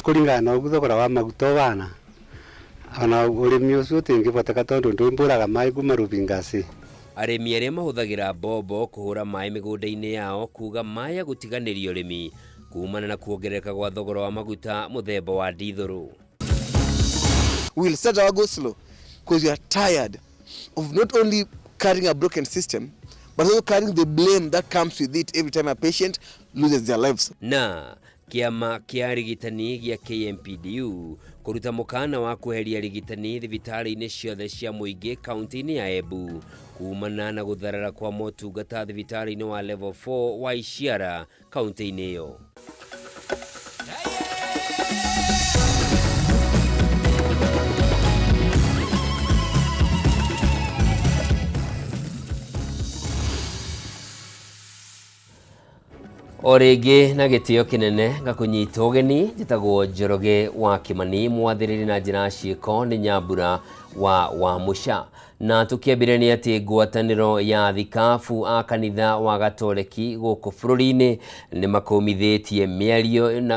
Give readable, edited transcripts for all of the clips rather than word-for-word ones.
kuringana na thogora wa maguta bana ana urimi ucio tingiboteka tondu ndwimburaga mai kuma rubingasi. Arimi arĩa mahũthagĩra mbombo kũhũra mai mĩgũnda-inĩ yao kuga maya gũtiganĩria ũrĩmi kumana na kuongereka gwa thogora wa maguta mũthemba wa dithũrũ. We'll start our go slow because we are tired of not only carrying a broken system but also carrying the blame that comes with it every time a patient loses their lives. Na kiama kia rigitani gĩa KMPDU kuruta mukana wa kuheria rigitani thibitari-inĩ ciothe cia mũingĩ kaunti-inĩ ya Embu kumana na gutharara kwa motungata thibitari-inĩ wa level 4 wa Isiara kaunti-inĩ ĩyo. Orege na gĩtĩo kinene gakunyita ũgeni njĩtagwo Njoroge wa Kimani mwathĩrĩri na njĩra ciĩko nĩ Nyambura wa Musha. Na tũkĩambĩrĩria nĩ atĩ ngwatanĩro ya thikabu a kanitha wa Gatoleki gũkũ bũrũri-inĩ nĩ makomithĩtie mĩario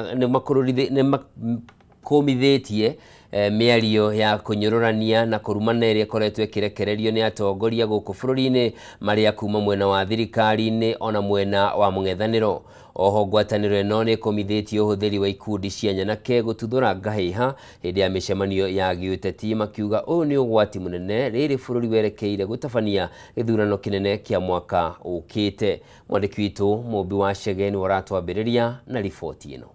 mĩario ya kũnyũrũrania na kũrumana ĩrĩa ĩkoretwo ĩkĩrekererio nĩ atongoria gũkũ bũrũri-inĩ marĩa kuma mwena wa thirikari-inĩ ona mwena wa mũng'ethanĩro. Oho ngwatanĩro ĩno nĩ ĩkomithĩtie ũhũthĩri wa ikundi cia nyanake gũtuthũra ngahĩha hĩndĩ ya mĩcemanio ya gĩũteti makiuga ũyũ nĩ ũgwati mũnene rĩrĩ bũrũri werekeire gũtabania gĩthurano kĩnene kĩa mwaka ũkĩte. Mwandĩki witũ Mũmbi wa Chege nĩ aratwambĩrĩria na riboti ĩno.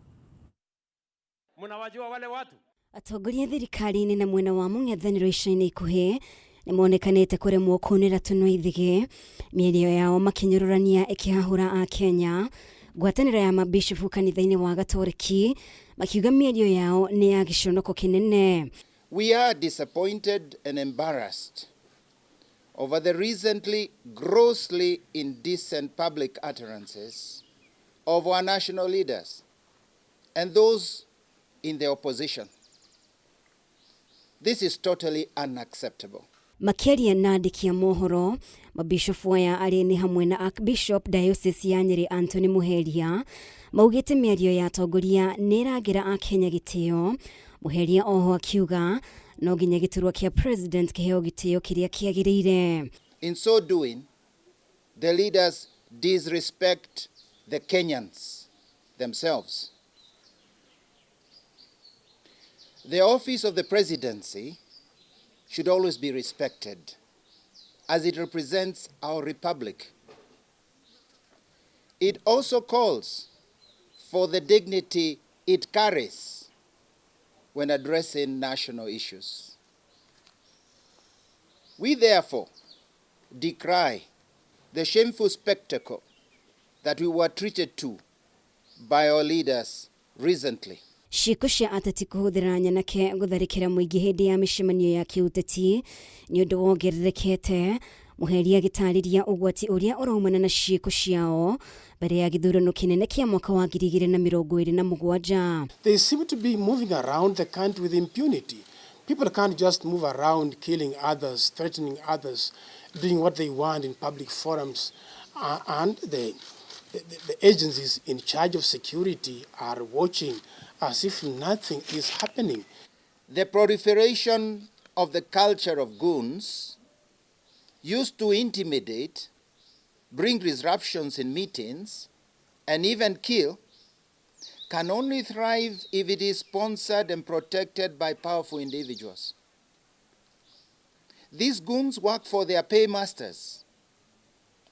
Mnawajua wale watu? Atongoria thirikari-inĩ na mwena wa mũng'ethanĩro ica-inĩ ikuhĩ nĩ monekanĩte kũremwo kũnĩra tũnua ithigĩ mĩario yao makinyũrũrania ĩkĩhahũra a Kenya. Ngwatanĩro ya mabishopu kanitha-inĩ wa Gatoleki makiuga mĩario yao nĩ ya gĩconoko kĩnene. We are disappointed and embarrassed over the recently grossly indecent public utterances of our national leaders and those in the opposition. This is totally unacceptable. Makiaria na andĩki a mohoro mabishopu aya arĩa nĩ hamwe na Archbishop Diocese ya Nyeri Anthony Muheria maugĩte mĩario ya atongoria nĩ ĩragĩra a Kenya gĩtĩo. Muheria oho akiuga no nginya gĩturwa kĩa president kĩheo gĩtĩo kĩrĩa kĩagĩrĩire. In so doing, the leaders disrespect the Kenyans themselves. The office of the presidency should always be respected as it represents our republic. It also calls for the dignity it carries when addressing national issues. We therefore decry the shameful spectacle that we were treated to by our leaders recently. Ciĩko cia ateti kũhũthĩra nyanake gũtharĩkĩra mũingĩ hĩndĩ ya mĩcemanio ya kĩũteti nĩ ũndũ wongererekete. Muheria agĩtarĩria ũgwati ũrĩa ũraumana na ciĩko ciao mbere ya gĩthurano kĩnene kĩa mwaka wa 2027. They seem to be moving around the country with impunity. People can't just move around killing others, threatening others, doing what they want in public forums. And the agencies in charge of security are watching as if nothing is happening. The proliferation of the culture of goons used to intimidate, bring disruptions in meetings, and even kill can only thrive if it is sponsored and protected by powerful individuals. These goons work for their paymasters,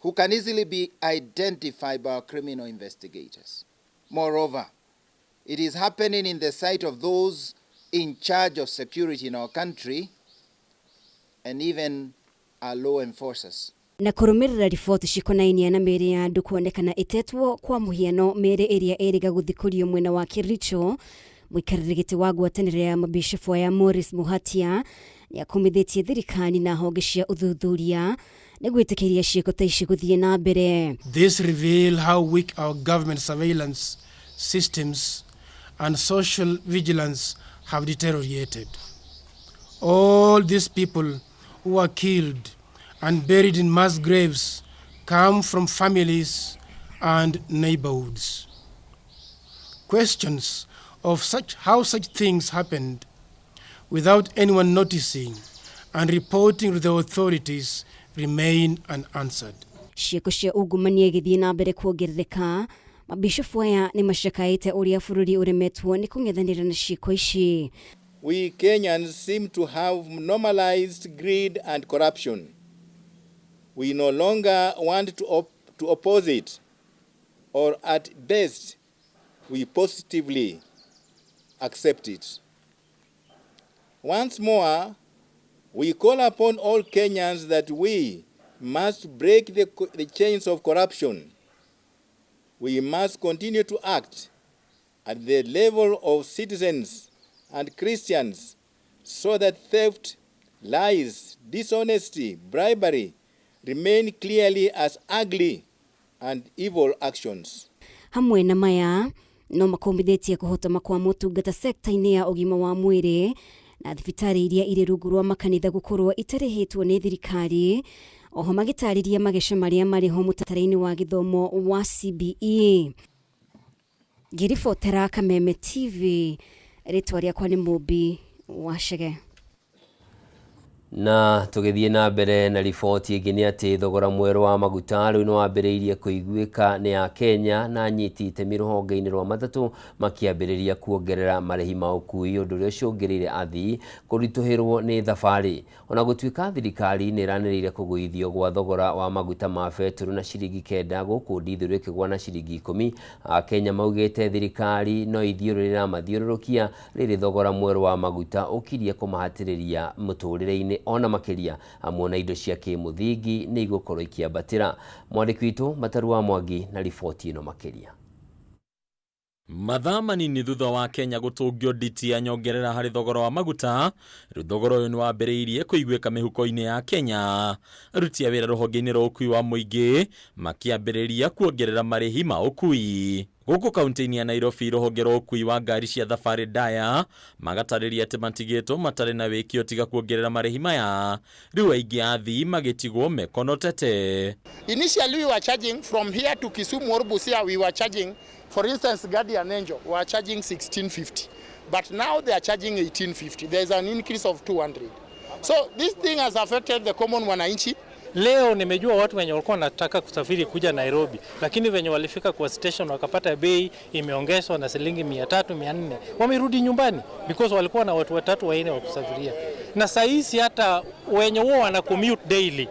who can easily be identified by our criminal investigators. Moreover, it is happening in the sight of those in charge of security in our country and even our law enforcers. Na kũrũmĩrĩra riboti cikonainie na mĩĩrĩ ya andũ kuonekana ĩtetwo kwa mũhiano mĩĩrĩ ĩrĩa ĩrĩga gũthikũrio mwena wa Kericho, mũikarĩri gĩtĩ wa ngwatanĩro ya mabishopu ya Morris Muhatia nĩ akomithĩtie thirikari na honge cia ũthuthuria nĩ gwĩtĩkĩria ciĩko ta ici gũthiĩ na mbere. This reveal how weak our government surveillance systems and social vigilance have deteriorated. All these people who are killed and buried in mass graves come from families and neighborhoods. Questions of how such things happened without anyone noticing and reporting to the authorities remain unanswered. Ciĩko cia ungumania igĩthiĩ na mbere kuongerereka, mabishofu aya nĩ macakaĩte ũrĩa bũrũri ũremetwo nĩ kũng'ethanĩra na ciĩko ici. We Kenyans seem to have normalized greed and corruption. We no longer want to oppose it, or at best, we positively accept it. Once more, we call upon all Kenyans that we must break the chains of corruption. We must continue to act at the level of citizens and Christians so that theft, lies, dishonesty, bribery remain clearly as ugly and evil actions. Hamwe na maya no makombithĩtie kũhotoma kwa motungata sekta-inĩ ya ũgima wa mwĩrĩ na thibitarĩ iria irĩ rungu rwa makanitha gũkorwo itarĩhĩtwo nĩ thirikari, oho magĩtarĩria mageca marĩa marĩho mũtaratara-inĩ wa gĩthomo wa CBE. Ngĩribotera Kameme TV, rĩtwa rĩakwa nĩ Mũmbi wa Chege. Na tũgĩthiĩ na mbere na riboti ĩngĩ nĩ atĩ thogora mwerũ wa maguta rĩu nĩ wambĩrĩirie kũiguĩka nĩ ya Kenya na nyiti itemi rũhonge-inĩ rwa matatũ makĩambĩrĩria kuongerera marĩhi ma ũkui, ũndũ ũrĩa ũcũngĩrĩire athii kũritũhĩrwo nĩ thabarĩ. Ona gũtuĩka thirikari nĩ ĩranĩrĩire kũgũithio gwa thogora wa maguta ma betũrũ na ciringi 9 gũkũ ndithũrũ ĩkĩgũa na ciringi 10, Akenya maugĩte thirikari no ithiũrũrĩra mathiũrũrũkia rĩrĩ thogora mwerũ wa maguta ũkirie kũmahatĩrĩria mũtũrĩre-inĩ ona makiria amwe na indo cia kĩmũthingi nĩ igũkorwo ikiambatĩra. Mwandĩki witũ Mataru wa Mwangi na riboti ĩno makiria. Mathaa manini thutha wa Kenya gũtũngio nditi ya nyongerera harĩ thogora wa maguta, rĩu thogora ũyũ nĩ wambĩrĩirie kũiguĩka mĩhuko-inĩ ya Kenya. Aruti a wĩra rũhonge-inĩ rwa ũkui wa mũingĩ makĩambĩrĩria kuongerera marĩhi ma ũkui. Gũkũ kaunti-inĩ ya Nairobi rũhonge rwa ũkui wa ngari cia thabarĩ ndaya magatarĩria atĩ matigĩtwo matarĩ na wĩkio tiga kuongerera marĩhi maya. Rĩu aingĩ athii magĩtigwo mekonotete. Initially we were charging from here to Kisumu or Busia, we were charging, for instance, Guardian Angel, we were charging 1650. But now they are charging 1850. There is an increase of 200. So this thing has affected the common wananchi. Leo nimejua watu wenye walikuwa wanataka kusafiri kuja Nairobi, lakini wenye walifika kwa station wakapata bei imeongezwa na shilingi 300 400, wamerudi nyumbani because walikuwa na watu 3 4 wa kusafiria. Na saizi hata wenye wao wana commute daily,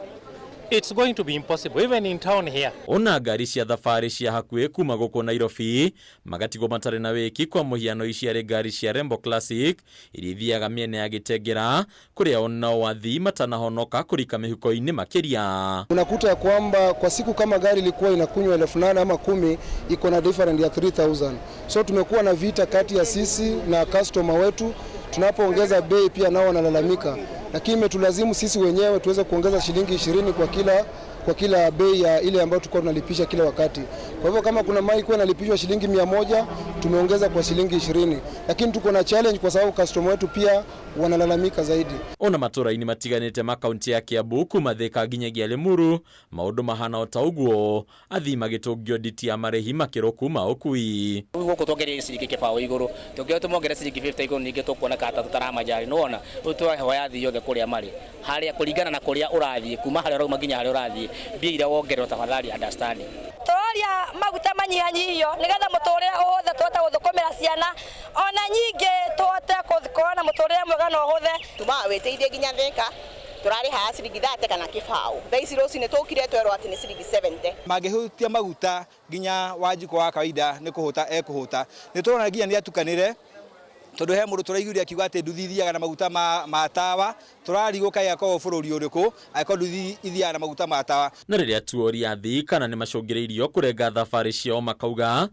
it's going to be impossible even in town here. Ona ngari cia thabarĩ cia hakuhĩ kuma gũkũ Nairobi magatigwo matarĩ na wĩki, kwa mũhiano iciarĩ ngari cia Rembo Classic iria ithiaga mĩena ya Gĩtengera, kũrĩa onao athii matanahonoka kũrika mĩhuko-inĩ makĩria. Unakuta ya kwamba kwa siku kama gari ilikuwa inakunywa 8,000 ama 10 iko na different ya 3,000. So tumekuwa na vita kati ya sisi na customer wetu, tunapoongeza bei pia nao wanalalamika. Lakini imetulazimu sisi wenyewe tuweze kuongeza shilingi 20 kwa kila bei ya ile ambayo tulikuwa tunalipisha kila wakati. Kwa hivyo kama kuna mai kwa nalipishwa shilingi 100, tumeongeza kwa shilingi 20. Lakini tuko na challenge kwa sababu customer wetu pia wanalalamika zaidi. Ona matũra-inĩ matiganĩte makaunti ya Kiambu kuma Thika nginyagia Limuru, maũndũ mahana o ta ũguo, athii magĩtũngio nditi ya marĩhi makĩro kuma ũkui. Gũkũ tuongereire ciringi kĩbaũ igũrũ, tũngĩoya tũmongerere ciringi 50 igũrũ, ningĩ tũkuona kata tũtaramajari. Nĩwona tũrahoya athii othe kũrĩa marĩ, harĩa kũringana na kũrĩa ũrathiĩ, kuma harĩa ũrauma nginya harĩa ũrathiĩ, mbia iria wongererwo tafadhali understand. Tũroria maguta manyihanyihio nĩgetha mũtũrĩre ũhũthe tũhote gũthũkũmĩra ciana, ona nyingĩ tũhote gũkorwo na mũtũrĩre mwega na ũhũthe. Tumawĩtĩithie nginya Thika, tũrarĩha ciringi 30 kana kĩbaũ. Thaa ici rũcinĩ tũkire twerwo atĩ nĩ ciringi 70. Mangĩhutia maguta nginya Wanjikũ wa kawaida nĩ kũhũta ekũhũta. Nĩ tũrona nginya nĩ atukanĩre, tondũ he mũndũ tũraiguire akiuga atĩ nduthi ithiaga na maguta ma tawa, tũrarigũka yakorwo bũrũri ũrĩkũ angĩkorwo nduthi ithiaga na maguta ma tawa. Na rĩrĩa tuoria athii kana nĩ macũngĩrĩirio kũrenga thabarĩ ciao makauga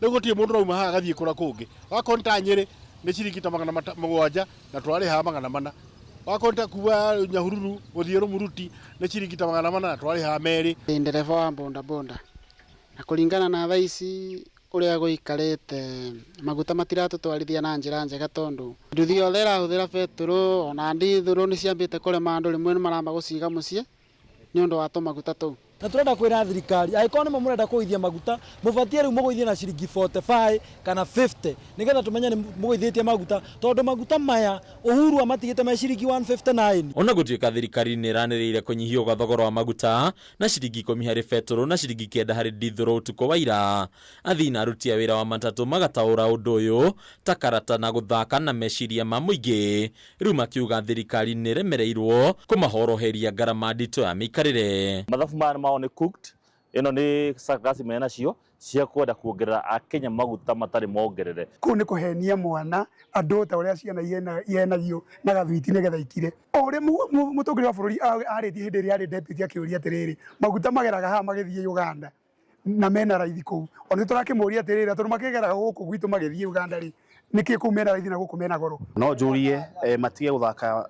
nĩ gũtirĩ mũndũ rauma haha gathiĩ kũra kũngĩ. Wakorwo ta Nyĩrĩ nĩ ciringi ta 700 na twarĩha 400. Wakorwo ta kuwa Nyahururu gũthiĩ Rũmuruti nĩ ciringi ta 400 na twarĩha 2. Ndereba wa bodaboda na kũringana na thaa ici ũrĩa gũikarĩte maguta matiratũtwarithia na njĩra njega, tondũ nduthi yothe ĩrahũthĩra betũrũ ona ndithũrũ nĩ ciambĩte kũrema andũ, rĩmwe nĩ maramba gũciga mũciĩ nĩ ũndũ wa tũmaguta tũu. na turenda kwira thirikari aikorwo ni murenda kuithia maguta mubatie riu muguithie na ciringi 45 kana 50 nigetha tumenye ni muguithietie maguta tondu maguta maya Uhuru amatigite me ciringi 159. Ona gutuika thirikari ni raniriire kunyihio kwa thogora wa maguta na ciringi 10 hari petro na ciringi 9 hari dithero utuko wa ira, athina aruti a wira wa matatu magataura undu uyu ta karata na guthaka na meciria ma muingi, riu makiuga thirikari ni remereirwo kumahoroheria ngarama ndito ya mikarire. Mathabu mao ni cooked, ino ni sarcasm mena cio cia kwenda kuongerera Akenya maguta matari mongerere. Kuu ni kuhenia mwana andu ta uria ciana yenagio na gathwiti nigetha ikire. Ore mutongoria wa bururi arĩtie hĩndĩ ĩrĩa arĩ deputy akĩũria atĩrĩrĩ maguta mageraga haha magĩthiĩ Uganda na mena raithi kũu. Ona tũrakĩmũria atĩrĩrĩ tondũ makĩgeraga gũkũ gwitũ magĩthiĩ Uganda rĩ nĩkĩ kũu mena raithi na gũkũ mena goro. No njũrie matige gũthaka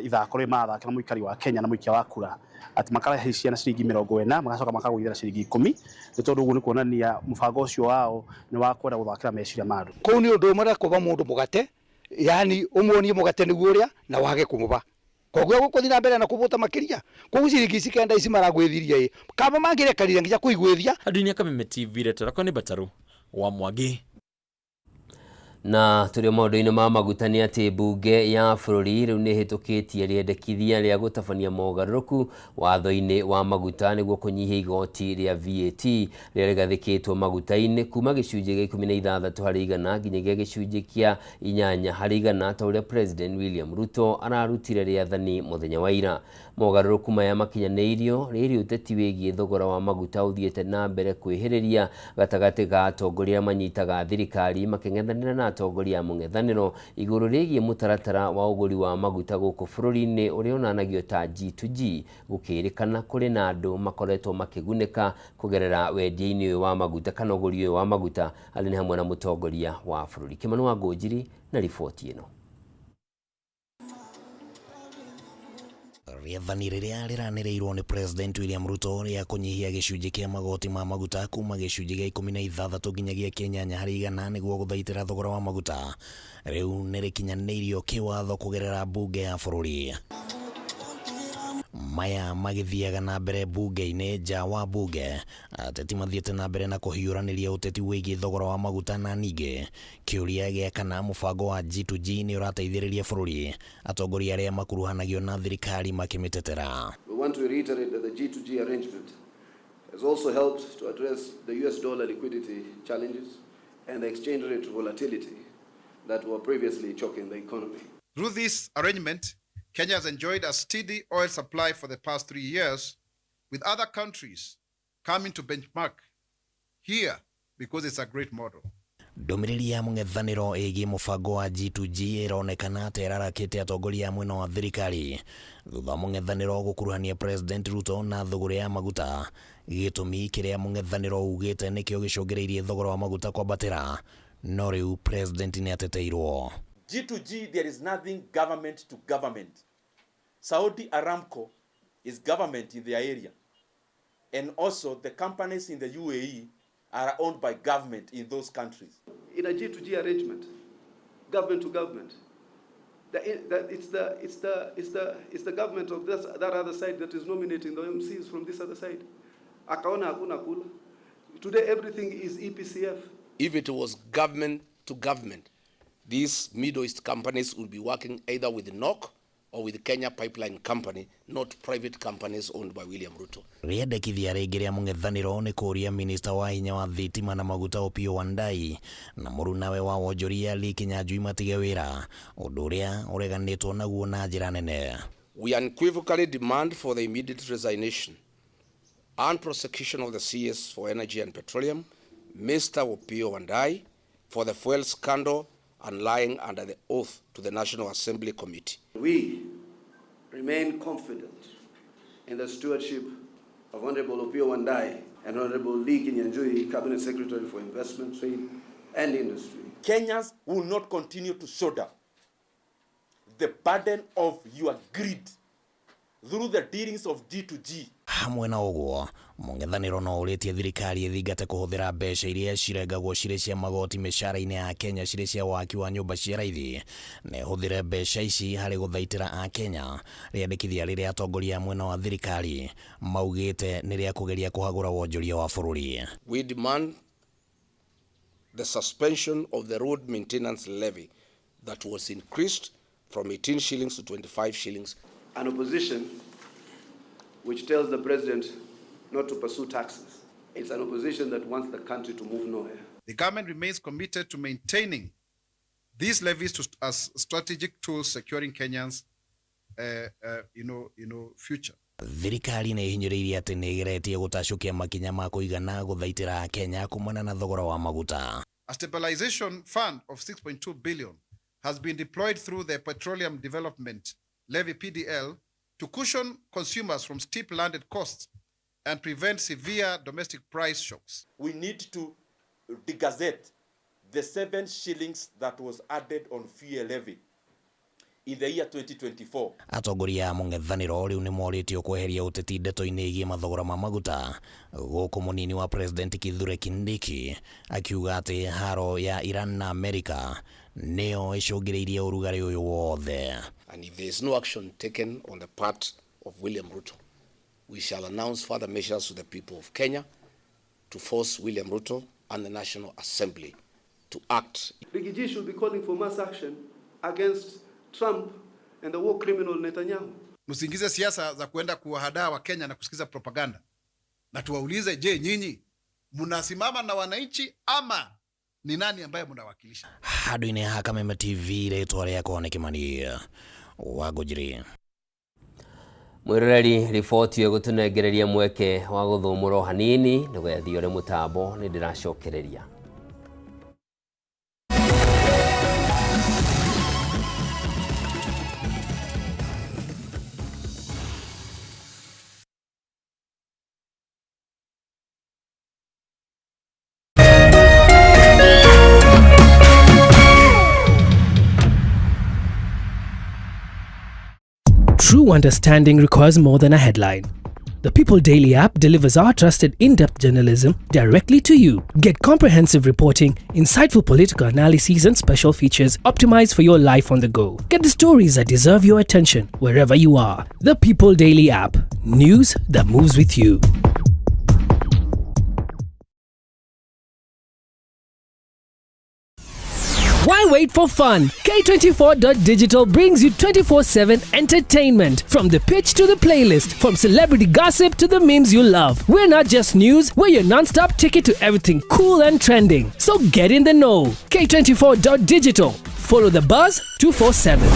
ithako rĩ mathaka na mũikari wa Kenya na mũikia wa kura ati makarahe ciana ciringi 40 magacoka makagũithĩra ciringi 10 nĩ tondũ ũguo nĩ kuonania mũbango ũcio wao nĩ wa kwenda gũthakĩra meciria ma andũ. Kũu nĩ ũndũ ũmwe kũba mũndũ mũgate, yani ũmuonie mũgate nĩguo ũrĩa na wage kũmũba. Koguo gũkũthi na mbere na kũbũta makĩria. Koguo ciringi ici kenda ici maragwĩthirie kaba mangĩrekanire nginya kũigwĩthia. Andũ-inĩ Kameme TV retorako nĩ Bataru wa Mwangi. Na tũrĩ maũndũ-inĩ ma maguta nĩ atĩ mbunge ya bũrũri rĩu nĩ hĩtũkĩtie rĩendekithia rĩa gũtabania mogarũrũku watho-inĩ wa maguta nĩguo kũnyihia igoti rĩa VAT rĩrĩa rĩgathĩkĩtwo maguta-inĩ kuma gĩcunjĩ gĩa 16 harĩ 100 nginyagia gĩcunjĩ kĩa 8 harĩ 100 ta ũrĩa President William Ruto ararutire rĩathani mũthenya wa ira. Mogarũrũku maya makinyanĩirio rĩrĩ ũteti wĩgiĩ thogora wa maguta ũthiĩte na mbere kwĩhĩrĩria gatagatĩ ga atongoria manyitaga thirikari makĩng'ethanĩra na atongoria a mũng'ethanĩro igũrũ rĩgiĩ mũtaratara wa ũgũri wa maguta gũkũ bũrũri-inĩ ũrĩa ũnanagio ta G2G, gũkĩrĩkana kũrĩ na andũ makoretwo makĩgunĩka kũgerera wendia-inĩ ũyũ wa maguta kana ũgũri ũyũ wa maguta, arĩ nĩ hamwe na mũtongoria wa bũrũri Kimani wa Ngũnjiri na riboti ĩno. Rĩathani rĩrĩa rĩranĩrĩirwo nĩ President William Ruto rĩa kũnyihia gĩcunjĩ kĩa magoti ma maguta kuma gĩcunjĩ gĩa 16 nginyagia 8 harĩ 100 nĩguo gũthaitĩra thogora wa maguta rĩu nĩ rĩkinyanĩirio kĩwatho kũgerera mbunge ya bũrũri. Maya magĩthiaga na mbere mbunge-inĩ nja wa mbunge, ateti mathiĩte na mbere na kũhiũranĩria ũteti wĩgiĩ thogora wa maguta na ningĩ kĩũria gĩa kana mũbango wa G2G nĩ ũrateithĩrĩria bũrũri, atongoria arĩa makuruhanagio na thirikari makĩmĩtetera. We want to reiterate that the G2G arrangement has also helped to address the US dollar liquidity challenges and the exchange rate volatility that were previously choking the economy. Through this arrangement, Kenya has enjoyed a steady oil supply for the past 3 years, with other countries coming to benchmark here because it's a great model. Ndũmĩrĩri ya mũng'ethanĩro ĩgiĩ mũbango wa G2G ĩronekana atĩ ĩrarakĩte atongoria mwena wa thirikari thutha wa mũng'ethanĩro gũkuruhania President Ruto na thogora ya maguta. Gĩtũmi kĩrĩa mũng'ethanĩro ugĩte nĩkĩo gĩcũngĩrĩirie thogora wa maguta kwambatĩra, no rĩu President nĩ ateteirwo. G2G, there is nothing government to government. Saudi Aramco is government in their area. And also the companies in the UAE are owned by government in those countries. In a G2G arrangement, government to government, it's the government of that other side that is nominating the MCs from this other side. Akaona hakuna kula. Today everything is EPCF. If it was government to government, these Middle East companies would be working either with NOC or with the Kenya Pipeline Company, not private companies owned by William Ruto. Rĩendekithia rĩngĩ rĩa mũng'ethanĩro nĩ kũria minista wa hinya wa thitima na maguta Opiyo Wandayi na mũrunawe wa wonjoria Lee Kinyanjui matige wĩra, ũndũ ũrĩa ũreganĩtwo naguo na njĩra nene. We unequivocally demand for the immediate resignation and prosecution of the CS for Energy and Petroleum, Mr. Opiyo Wandayi, for the fuel scandal and lying under the oath to the National Assembly Committee. We remain confident in the stewardship of Honorable Opiyo Wandayi and Honorable Lee Kinyanjui, Cabinet Secretary for Investment, Trade and Industry. Kenyans will not continue to shoulder the burden of your greed through the dealings of G2G. Hamwe na ũguo, mũng'ethanĩro no ũrĩtie thirikari ĩthingate kũhũthĩra mbeca iria cirengagwo cirĩ cia magoti mĩcara-inĩ ya Kenya cirĩ cia waki wa nyũmba cia raithi, na ĩhũthĩre mbeca ici harĩ gũthaitĩra Akenya. Rĩandĩkithia rĩrĩa atongoria mwena wa thirikari maugĩte nĩ rĩa kũgeria kũhagũra wonjoria wa bũrũri. We demand the suspension of the road maintenance levy that was increased from 18 shillings to 25 shillings. An opposition which tells the president not to pursue taxes. It's an opposition that wants the country to move nowhere. The government remains committed to maintaining these levies as strategic tools securing Kenyans' future. Thirikari nĩ ihinyĩrĩirie atĩ nĩ ĩgeretie gũtacũkia makinya ma kũigana gũthaitĩra Kenya kumana na thogora wa maguta. A stabilization fund of 6.2 billion has been deployed through the Petroleum Development Levy (PDL) to cushion consumers from steep landed costs and prevent severe domestic price shocks. We need to degazette the 7 shillings that was added on fuel levy in the year 2024. Atongoria a mũng'ethanĩro rĩu nĩ morĩtio kweheria ũteti ndeto-inĩ ĩgiĩ mathogora ma maguta, gũkũ mũnini wa President Kithure Kindiki akiuga atĩ haro ya Iran na Amerika nĩyo ĩcũngĩrĩirie ũrugarĩ ũyũ wothe. And if there is no action taken on the part of William Ruto, we shall announce further measures to the people of Kenya to force William Ruto and the National Assembly to act. Rigiji should be calling for mass action against Trump and the war criminal Netanyahu. Msiingize siasa za kuenda kuwahadaa wa Kenya na kusikiza propaganda. Na tuwaulize, je, nyinyi mnasimama na wananchi ama ni nani ambaye mnawakilisha? Handũ-inĩ ha Kameme TV rĩtwa rĩakwa nĩ Kĩmani Wangũnjiri. Mwiroreri riboti yo gũtũnengereria mweke wa gũthũmũra hanini nĩguo thiore mũtambo nĩ ndĩracokereria. True understanding requires more than a headline. The People Daily app delivers our trusted in-depth journalism directly to you. Get comprehensive reporting, insightful political analyses and special features optimized for your life on the go. Get the stories that deserve your attention wherever you are. The People Daily app. News that moves with you. Why wait for fun? K24.digital brings you 24/7 entertainment. From the pitch to the playlist, from celebrity gossip to the memes you love. We're not just news, we're your non-stop ticket to everything cool and trending. So get in the know. K24.digital. Follow the buzz 247.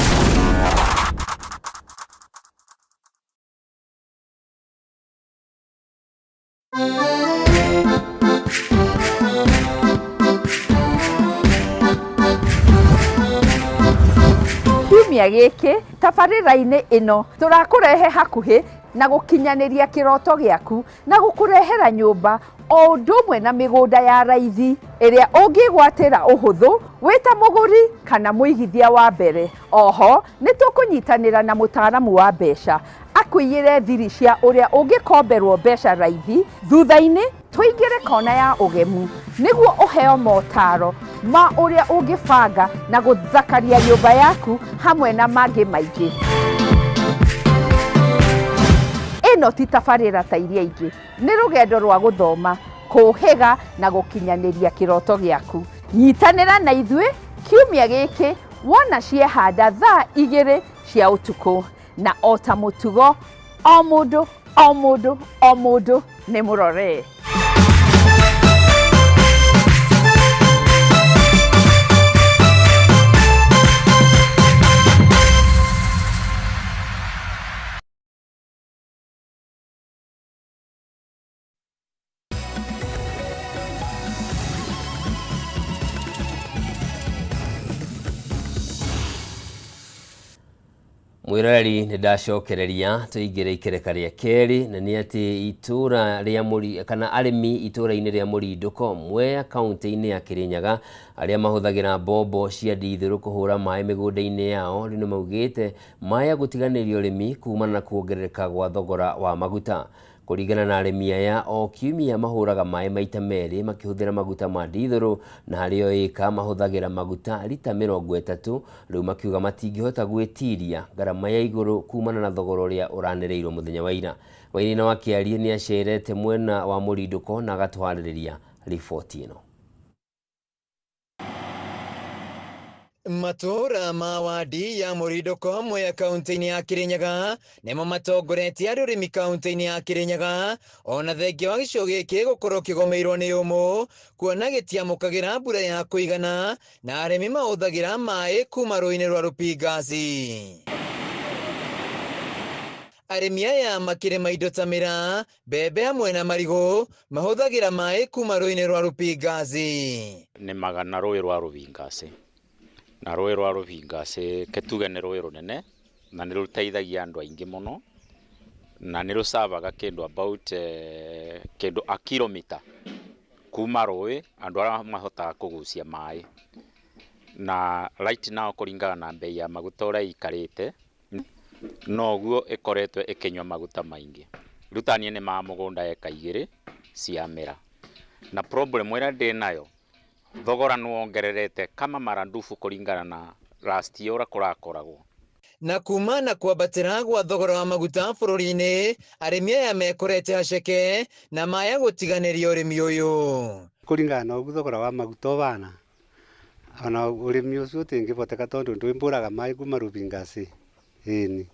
Kiumia gĩkĩ tabarĩra-inĩ ĩno tũrakũrehe hakuhĩ na gũkinyanĩria kĩroto gĩaku na gũkũrehera nyũmba o ũndũ ũmwe na mĩgũnda ya raithi ĩrĩa ũngĩgwatĩra ũhũthũ wĩ ta mũgũri kana mũigithia wa mbere. Oho nĩ tũkũnyitanĩra na mũtaaramu wa mbeca akũiyĩre thiri cia ũrĩa ũngĩkomberwo mbeca raithi. Thutha-inĩ tũingĩre kona ya ũgemu nĩguo ũheo motaro ma ũrĩa ũngĩbanga na gũthakaria nyũmba yaku hamwe na mangĩ maingĩ. Ĩno ti tabarĩra ta iria ingĩ, nĩ rũgendo rwa gũthoma, kũhĩga na gũkinyanĩria kĩroto gĩaku. Nyitanĩra na ithuĩ kiumia gĩkĩ wona ciehanda thaa 2 cia ũtukũ, na o ta mũtugo o mũndũ nĩ mũrore. Mwiroreri nĩ ndacokereria tũingĩre ikereka rĩa kerĩ, na nĩ atĩ itũra rĩa kana arĩmi itũra-inĩ rĩa Mũrindũko Mwea kaunti-inĩ ya Kĩrĩnyaga arĩa mahũthagĩra mbombo cia ndithũrũ kũhũra maĩ mĩgũnda-inĩ yao rĩu nĩ maugĩte maya gũtiganĩria ũrĩmi kumana na kuongerereka gwa thogora wa maguta. Kũringana na arĩmi aya, o kiumia mahũraga maĩ maita merĩ makĩhũthĩra maguta ma dithũrũ, na harĩ o ĩka mahũthagĩra maguta lita 30. Rĩu makiuga matingĩhota gwĩtiria ngarama ya igũrũ kumana na thogora ũrĩa ũranĩrĩirwo mũthenya wa ira. Wainaina wa Kĩarie nĩ acerete mwena wa Mũrindũko na agatwarĩrĩria riboti ĩno. Matũra ma wadi ya Mũrindũko mwe kaunti-inĩ ya Kirinyaga nĩmo matongoretie harĩ ũrĩmi kaunti-inĩ ya Kirinyaga, ona thengia wa gĩcigo gĩkĩ gũkorwo kĩgũmĩirwo nĩ ũmũ, kuona gĩtiamũkagĩra mbura ya kũigana na arĩmi mahũthagĩra maĩ kuma rũĩ-inĩ rwa Rupingaci. Arĩmi aya makĩrĩma indo ta mĩraa, mbembe hamwe na marigũ mahũthagĩra maĩ kuma rũĩ-inĩ rwa Rupingaci. Nĩmaga na rũĩ rwa Rupingaci. Na rũĩ rwa Rupingaci ketuge nĩ rũĩ rũnene na nĩ rũteithagia andũ aingĩ mũno, na nĩ rũsavaga kĩndũ about kĩndũ a kilomita kuma rũĩ andũ arĩa mahotaga kũgucia maĩ. Na right now kũringana na bei ya maguta ũrĩa ikarĩte, noguo ĩkoretwo ĩkĩnyua maguta maingĩ. Rutanie nĩ ma mũgũnda eka 2 cia mera. Na problem ĩrĩa ndĩ nayo, thogora nĩwongererete kama marandufu kũringana na last year ũrĩa kũrakoragwo. Na kuma na kwambatĩra gwa thogora wa maguta bũrũri-inĩ, arĩmi aya mekorete haceke na maya gũtiganĩria ũrĩmi ũyũ. Kũringana na ũguo thogora wa maguta ũbana, ona ũrĩmi ũcio ũtingĩboteka tondũ ndwĩmbũraga maĩ kuma Rupingaci. Ĩni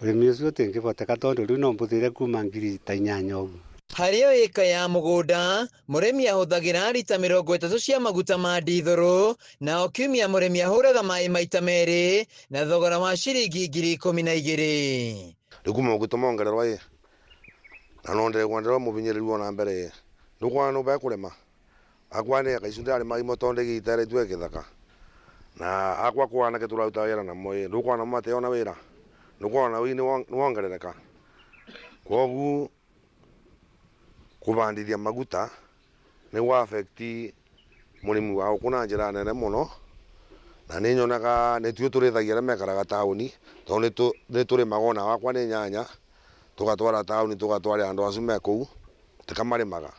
ũrĩmi ũcio ũtingĩboteka tondũ rĩu no mbũthĩre kuma 8,000 ũguo. Harĩ o ĩka ya mũgũnda, mũrĩmi ahũthagĩra lita 30 cia maguta ma dithũrũ, na o kiumia mũrĩmi ahũraga maĩ maita merĩ na thogora wa ciringi 12,000. Rĩu kuma maguta mongererwa na no ndĩrenda mũbinyĩrĩru ona mbere ndũkwana no bekũrĩma akwane akaicunda arĩ maĩ motonde gĩtere twe gĩthaka na akwa kwana gĩtũraruta wĩra na moĩ ndũkwana mate ona wĩra ndũkwana wĩ nĩwongerereka. Koguo kubandithia maguta nĩ wa affect mũrĩmi wao kuna njĩra nene mũno, na nĩ nyonaga nĩ tuo tũrĩthagia arĩa mekaraga taũni tondũ nĩ tũrĩmaga ona wakwa nĩ nyanya tũgatwara taũni tũgatwara andũ acio me kũu tĩkamarĩmaga.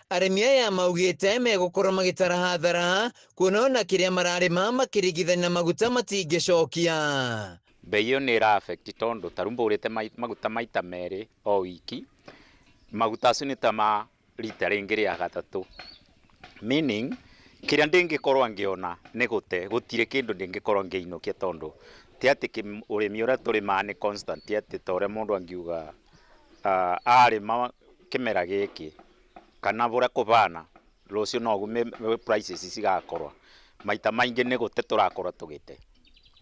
Arĩmi aya maugĩte megũkorwo magĩtara hathara kuona ona kĩrĩa mararĩma makĩringithania na maguta matingĩcokia. Bei ĩyo nĩ ĩra affect tondũ tarĩu mbũrĩte maguta maita merĩ o wiki, maguta acio nĩ ta ma rita rĩngĩ rĩa 3, meaning kĩrĩa ndĩngĩkorwo ngĩona nĩ gũte gũtirĩ kĩndũ ndĩngĩkorwo ngĩinũkia tondũ ti atĩ ũrĩmi ũrĩa tũrĩmaga nĩ constant, ti atĩ ta ũrĩa mũndũ angiuga arĩma kĩmera gĩkĩ kana bũrĩa kũbana rũciũ noguo prices cigakorwo maita maingĩ nĩ gũte tũrakorwo tũgĩte.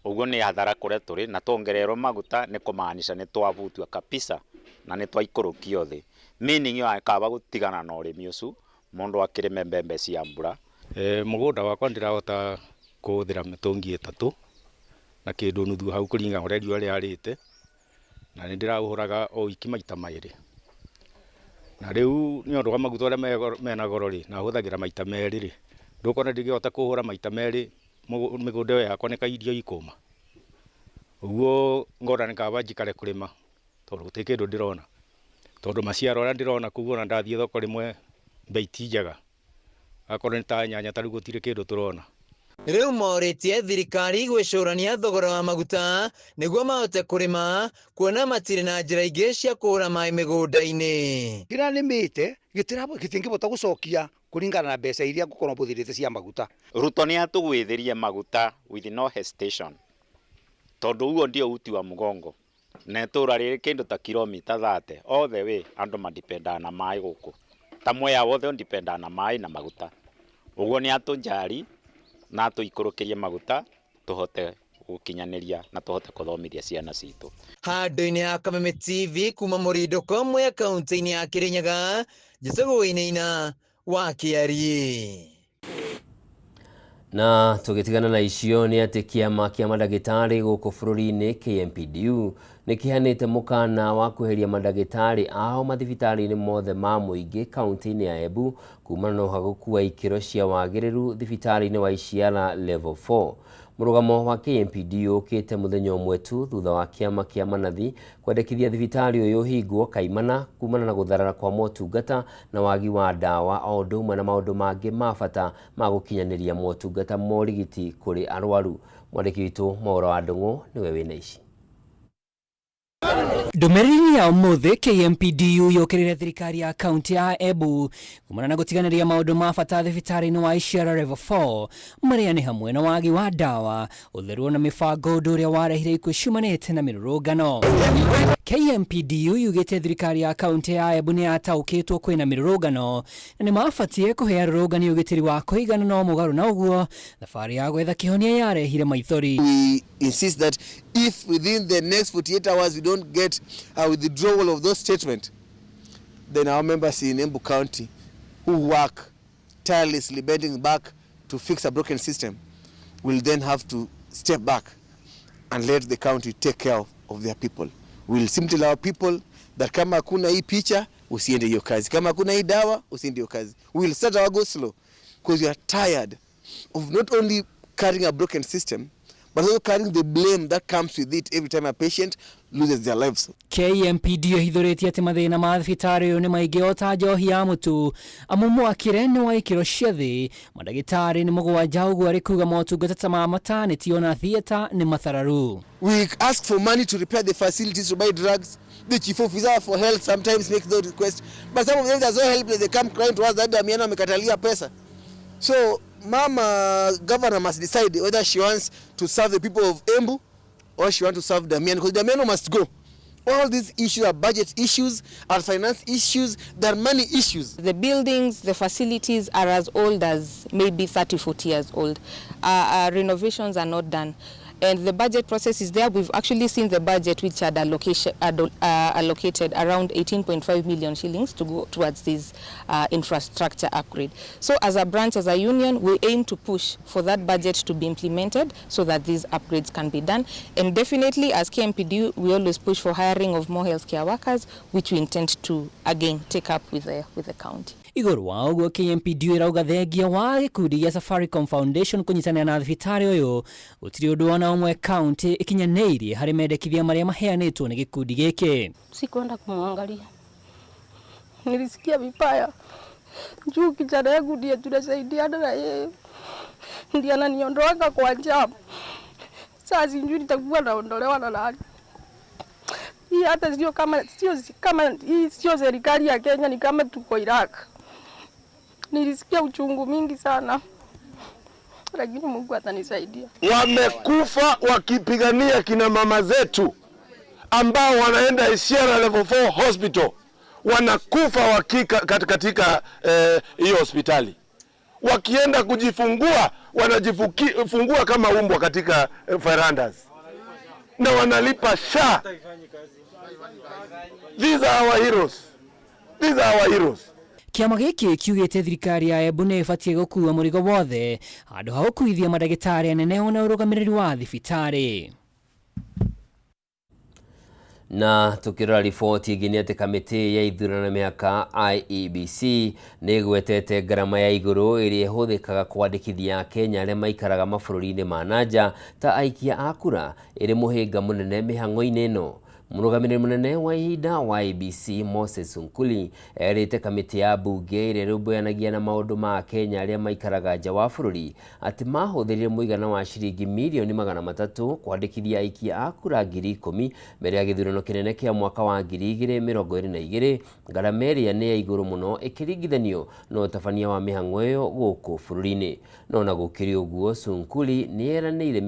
Ũguo nĩ hathara kũrĩa tũrĩ na tuongererwo maguta nĩ kũmaanisha nĩ twabutua kabisa na nĩ twaikũrũkio thĩ, meaning yo akaba gũtigana na ũrĩmi ũcio mũndũ akĩrĩme mbembe cia mbura. Mũgũnda wakwa ndĩrahota kũhũthĩra mĩtũngi 3 na kĩndũ nuthu hau kũringana ũrĩa riũa rĩarĩte, na nĩ ndĩrahũraga o wiki maita 2. Na rĩu nĩ ũndũ wa maguta ũrĩa mena goro rĩ, na hũthagĩra maita 2 rĩ, ndũkona ndingĩhota kũhũra maita 2 mĩgũnda ĩyo yakwa nĩ irio ikũma. Ũguo ngona nĩ kaba njikare kũrĩma tondũ gũtirĩ kĩndũ ndĩrona, tondũ maciaro ũrĩa ndĩrona kuona ndathiĩ thoko rĩmwe bei ti njega, akorwo nĩ ta nyanya tarĩu gũtirĩ kĩndũ tũrona. Rĩu morĩtie thirikari gwĩcũrania thogora wa maguta nĩguo mahote kũrĩma kuona matirĩ na njĩra ingĩ cia kũhũra maĩ mĩgũnda-inĩ. Kĩrĩa nĩmĩte gĩtingĩbota gũcokia kũringana na mbeca iria ngũkorwo mbũthĩrĩte cia maguta. Ruto nĩ atũgwĩthĩrie maguta with no hesitation tondũ ũguo ndio uti wa mũgongo na itũra rĩrĩ kĩndũ ta kilomita 30 all the way andũ madipendaga na maĩ gũkũ ta Mwea wothe ndipendaga na maĩ na maguta. Ũguo nĩ atũnjari na tũikũrũkĩrie maguta tũhote gũkinyanĩria na tũhote kũthomithia ciana citũ. Handũ-inĩ ha Kameme TV kuma Mũrindũko mwe kaunti-inĩ ya Kirinyaga, Jesũ Wainaina wa Kĩarie. Na tũgĩtigana na icio nĩ atĩ kĩama kĩa mandagĩtarĩ gũkũ bũrũri-inĩ KMPDU nikihanite mukana wa kuheria madagitari ao mathibitarĩ-inĩ mothe ma mũingĩ kaunti-inĩ ya Embu kumana na ũhagũku wa ikĩro cia wagĩrĩru thibitarĩ-inĩ wa Isiala level 4. Mũrũgamo wa KMPDU ũkĩte mũthenya ũmwe tu thutha wa kĩama kĩa manathi kwendekithia thibitarĩ ũyũ ũhingwo kaimana kumana na gũtharara kwa motungata na wagi wa ndawa o ũndũ ũmwe na maũndũ mangĩ ma bata ma gũkinyanĩria motungata ma ũrigiti kũrĩ arwaru. Mwandĩki witũ Maũra wa Ndũng'ũ nĩwe wĩna ici. Ndũmĩrĩri ya ũmũthĩ KMPDU yũkĩrĩre thirikari ya kaunti ya Embu kumana na gũtiganĩria maũndũ ma bata thibitarĩ-inĩ wa Isiala level 4 marĩa nĩ hamwe na wagi wa ndawa, ũtheru na mĩbango ũndũ ũrĩa warehire ikuũ ciumanĩte na mĩrũrũngano. KMPDU yugĩte thirikari ya kaunti ya Embu nĩ yataũkĩtwo kwĩna mĩrũrũngano na nĩ mabatiĩ kũhe arũrũngani ũgitĩri wa kũigana no mũgarũ na ũguo thabarĩ ya gwetha kĩhonia yarehire maithori. We insist that if within the next 48 hours we don't get a withdrawal of those statements, then our members in Embu County who work tirelessly bending back to fix a broken system will then have to step back and let the county take care of their people. We will simply allow people that kama hakuna hii picha usiende hiyo kazi, kama hakuna hii dawa usiende hiyo kazi. We will start our go slow because we are tired of not only carrying a broken system but also carrying the blame that comes with it every time a patient loses their lives. KMPDU hithũrĩtie atĩ mathĩna ma thibitarĩ ũyũ nĩ maingĩ o ta njohi ya mũtu amu mwakĩre nĩ wa ikĩro cia thĩ, mandagĩtarĩ nĩ mũgwanja ũguo arĩ kuuga motungata ma maternity ona theatre nĩ mathararu. We ask for money to repair the facilities, to buy drugs. The chief officer for health sometimes makes those requests, but some of them are so helpless they come crying to us that Damiano amekatalia pesa. So Mama Governor must decide whether she wants to serve the people of Embu or she wants to serve Damiano, because Damiano must go. All these issues are budget issues, are finance issues, they are money issues. The buildings, the facilities are as old as maybe 30, 40 years old. Renovations are not done. And the budget process is there. We've actually seen the budget which had allocated around 18.5 million shillings to go towards this infrastructure upgrade. So as a branch, as a union, we aim to push for that budget to be implemented so that these upgrades can be done. And definitely as KMPDU, we always push for hiring of more healthcare workers, which we intend to again take up with the county. Igũrũ wa ũguo KMPDU ĩrauga thengia wa gĩkundi gĩa Safaricom Foundation kũnyitanĩra na thibitarĩ ũyũ gũtirĩ ũndũ ona ũmwe kaunti ĩkinyanĩirie harĩ mendekithia marĩa maheanĩtwo nĩ gĩkundi gĩkĩ. Sikwenda kumwangalia, nilisikia vibaya juu kijana yangu ndiye tunasaidiana na yeye, ndiye ananiondoa kwa njaa. Sasa sijui nitakuwa naondolewa na nani. Hii hata sio kama hii sio serikali ya Kenya, ni kama tuko Iraq. Nilisikia uchungu mingi sana, lakini Mungu atanisaidia. Wamekufa wakipigania kina mama zetu ambao wanaenda Isiala level 4 hospital, wanakufa katika hiyo hospitali. Wakienda kujifungua wanajifungua kama umbwa katika verandas na wanalipa SHA. These are our heroes. These are our heroes. Kĩama gĩkĩ kiugĩte thirikari ya Embu nĩ ĩbatiĩ gũkuua mũrigo wothe handũ ha gũkuithia mandagĩtarĩ anene ona ũrũgamĩrĩri wa thibitarĩ. Na tukirora riboti ĩngĩ nĩ atĩ kamĩtĩ ya ithurano mĩaka IEBC nĩ ĩgwetete ngarama ya igũrũ ĩrĩa ĩhũthĩkaga kwandĩkithia Akenya arĩa maikaraga mabũrũri-inĩ ma nanja ta aikia a kura ĩrĩ mũhĩnga mũnene mĩhang'o-inĩ ĩno. Mũrũgamĩrĩri mũnene wa ihinda wa IEBC Moses Nkuli erĩte kamĩtĩ ya mbunge ĩrĩa ĩrũmbũyanagia na maũndũ ma Akenya arĩa maikaraga nja wa bũrũri atĩ mahũthĩrire mũigana wa ciringi mirioni 300 kwandĩkithia aikia a kura 10,000 mbere ya gĩthurano kĩnene kĩa mwaka wa 2022, ngarama ĩrĩa nĩ ya igũrũ mũno ĩkĩringithanio na ũtabania wa mĩhang'o ĩyo gũkũ bũrũri-inĩ. No na gũkĩrĩ ũguo, Sunkuli nĩ eranĩire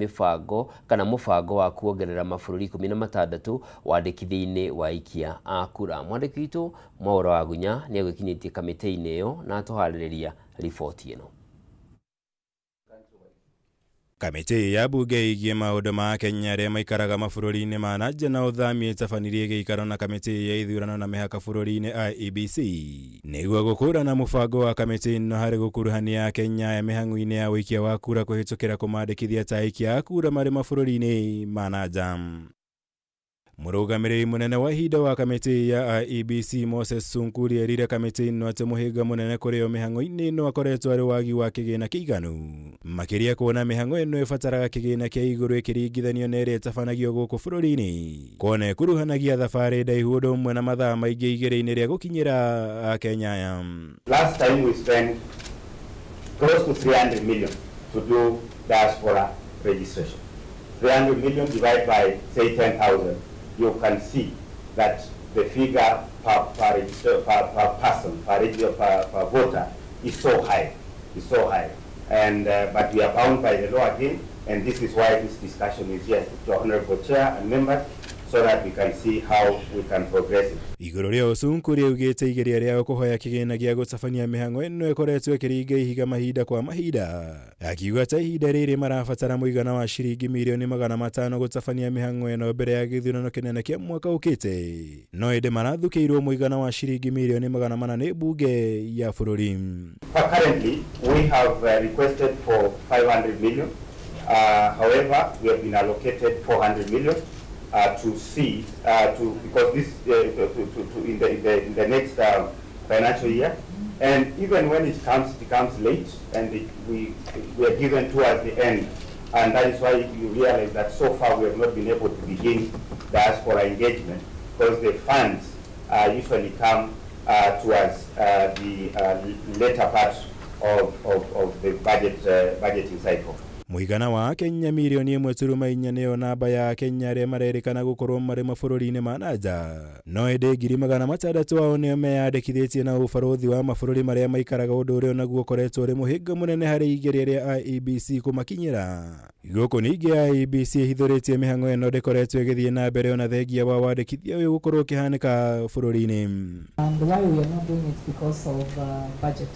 mũbango wa kuongerera mabũrũri 16 wandĩkithia-inĩ wa aikia a kura. Mwandĩki witũ Maũra wa Gunya nĩ agũkinyĩtie kamĩtĩ-inĩ ĩyo na atũharĩrĩria riboti ĩno. Kamĩtĩ ya mbunge ĩgiĩ maũndũ ma Akenya arĩa maikaraga mabũrũri-inĩ ma nanja na ũthamia ĩtabanirie gĩikaro na kamĩtĩ ya ithurano na mĩhaka bũrũri-inĩ IEBC nĩguo gũkũrana mũbango wa kamĩtĩ ĩno harĩ gũkuruhania Akenya ya mĩhang'o-inĩ ya ũikia wa kura kũhĩtũkĩra kũmandĩkithia ta aikia a kura marĩ mabũrũri-inĩ ma nanja. Murugamiri munene wa hida wa kamiti ya IEBC Moses Sunkuri erire kamiti ino ati muhiga munene kuri o mihango ino akoretwo ari wagi wa kigina kiiganu. Makiria kuona mihango ino ifataraga kigina kia iguru ikiringithanio na iri tafanagio guku bururi-ini. Kone kuruhanagia thabari ndaihu undu umwe na mathaa maingi igiri-ini ria gukinyira Kenya. Last time we spent close to 300 million to do diaspora registration. 300 million divided by, say, 10,000. You can see that the figure per person, per voter is so high. And but we are bound by the law again, and this is why this discussion is here to Honorable Chair and members, so that we can see how we can progress it. Iguru ria Sunkuri ugite igeria ria kuhoya kigina gia gutabania mihango ino ikoretwo ikiringa ihiga mahinda kwa mahinda. Akiuga ta ihinda riri marabatara muigana wa ciringi milioni 500 gutabania mihango ino mbere ya githurano kinene kia mwaka ukite. No inde marathukiirwo muigana wa ciringi milioni 400 ni bunge ya bururi. Currently, we have requested for 500 million. However, we have been allocated 400 million. To see because this in the next financial year, and even when it becomes late, and we are given towards the end, and that is why you realize that so far we have not been able to begin diaspora engagement, because the funds usually come towards the later part of the budgeting cycle. Muigana wa Kenya milioni 1.4 niyo namba ya Kenya ria marerikana gukorwo mari mabũrũri-inĩ ma nanja. No ende 600,000 ao nio meyandĩkithĩtie na ũbarũthi wa mabũrũri maria maikaraga ũndũ ũrĩa naguo koretwo ri mũhĩnga mũnene harĩ igeria ria IEBC kumakinyĩra. Gũkũ ningĩ IEBC ihithũrĩtie mĩhang'o ĩno ndĩkoretwo ĩgĩthiĩ na mbere ona thengia wa wandĩkithia ũyũ gũkorwo ũkĩhanĩka bũrũri-inĩ. And why we are not doing it because of budget.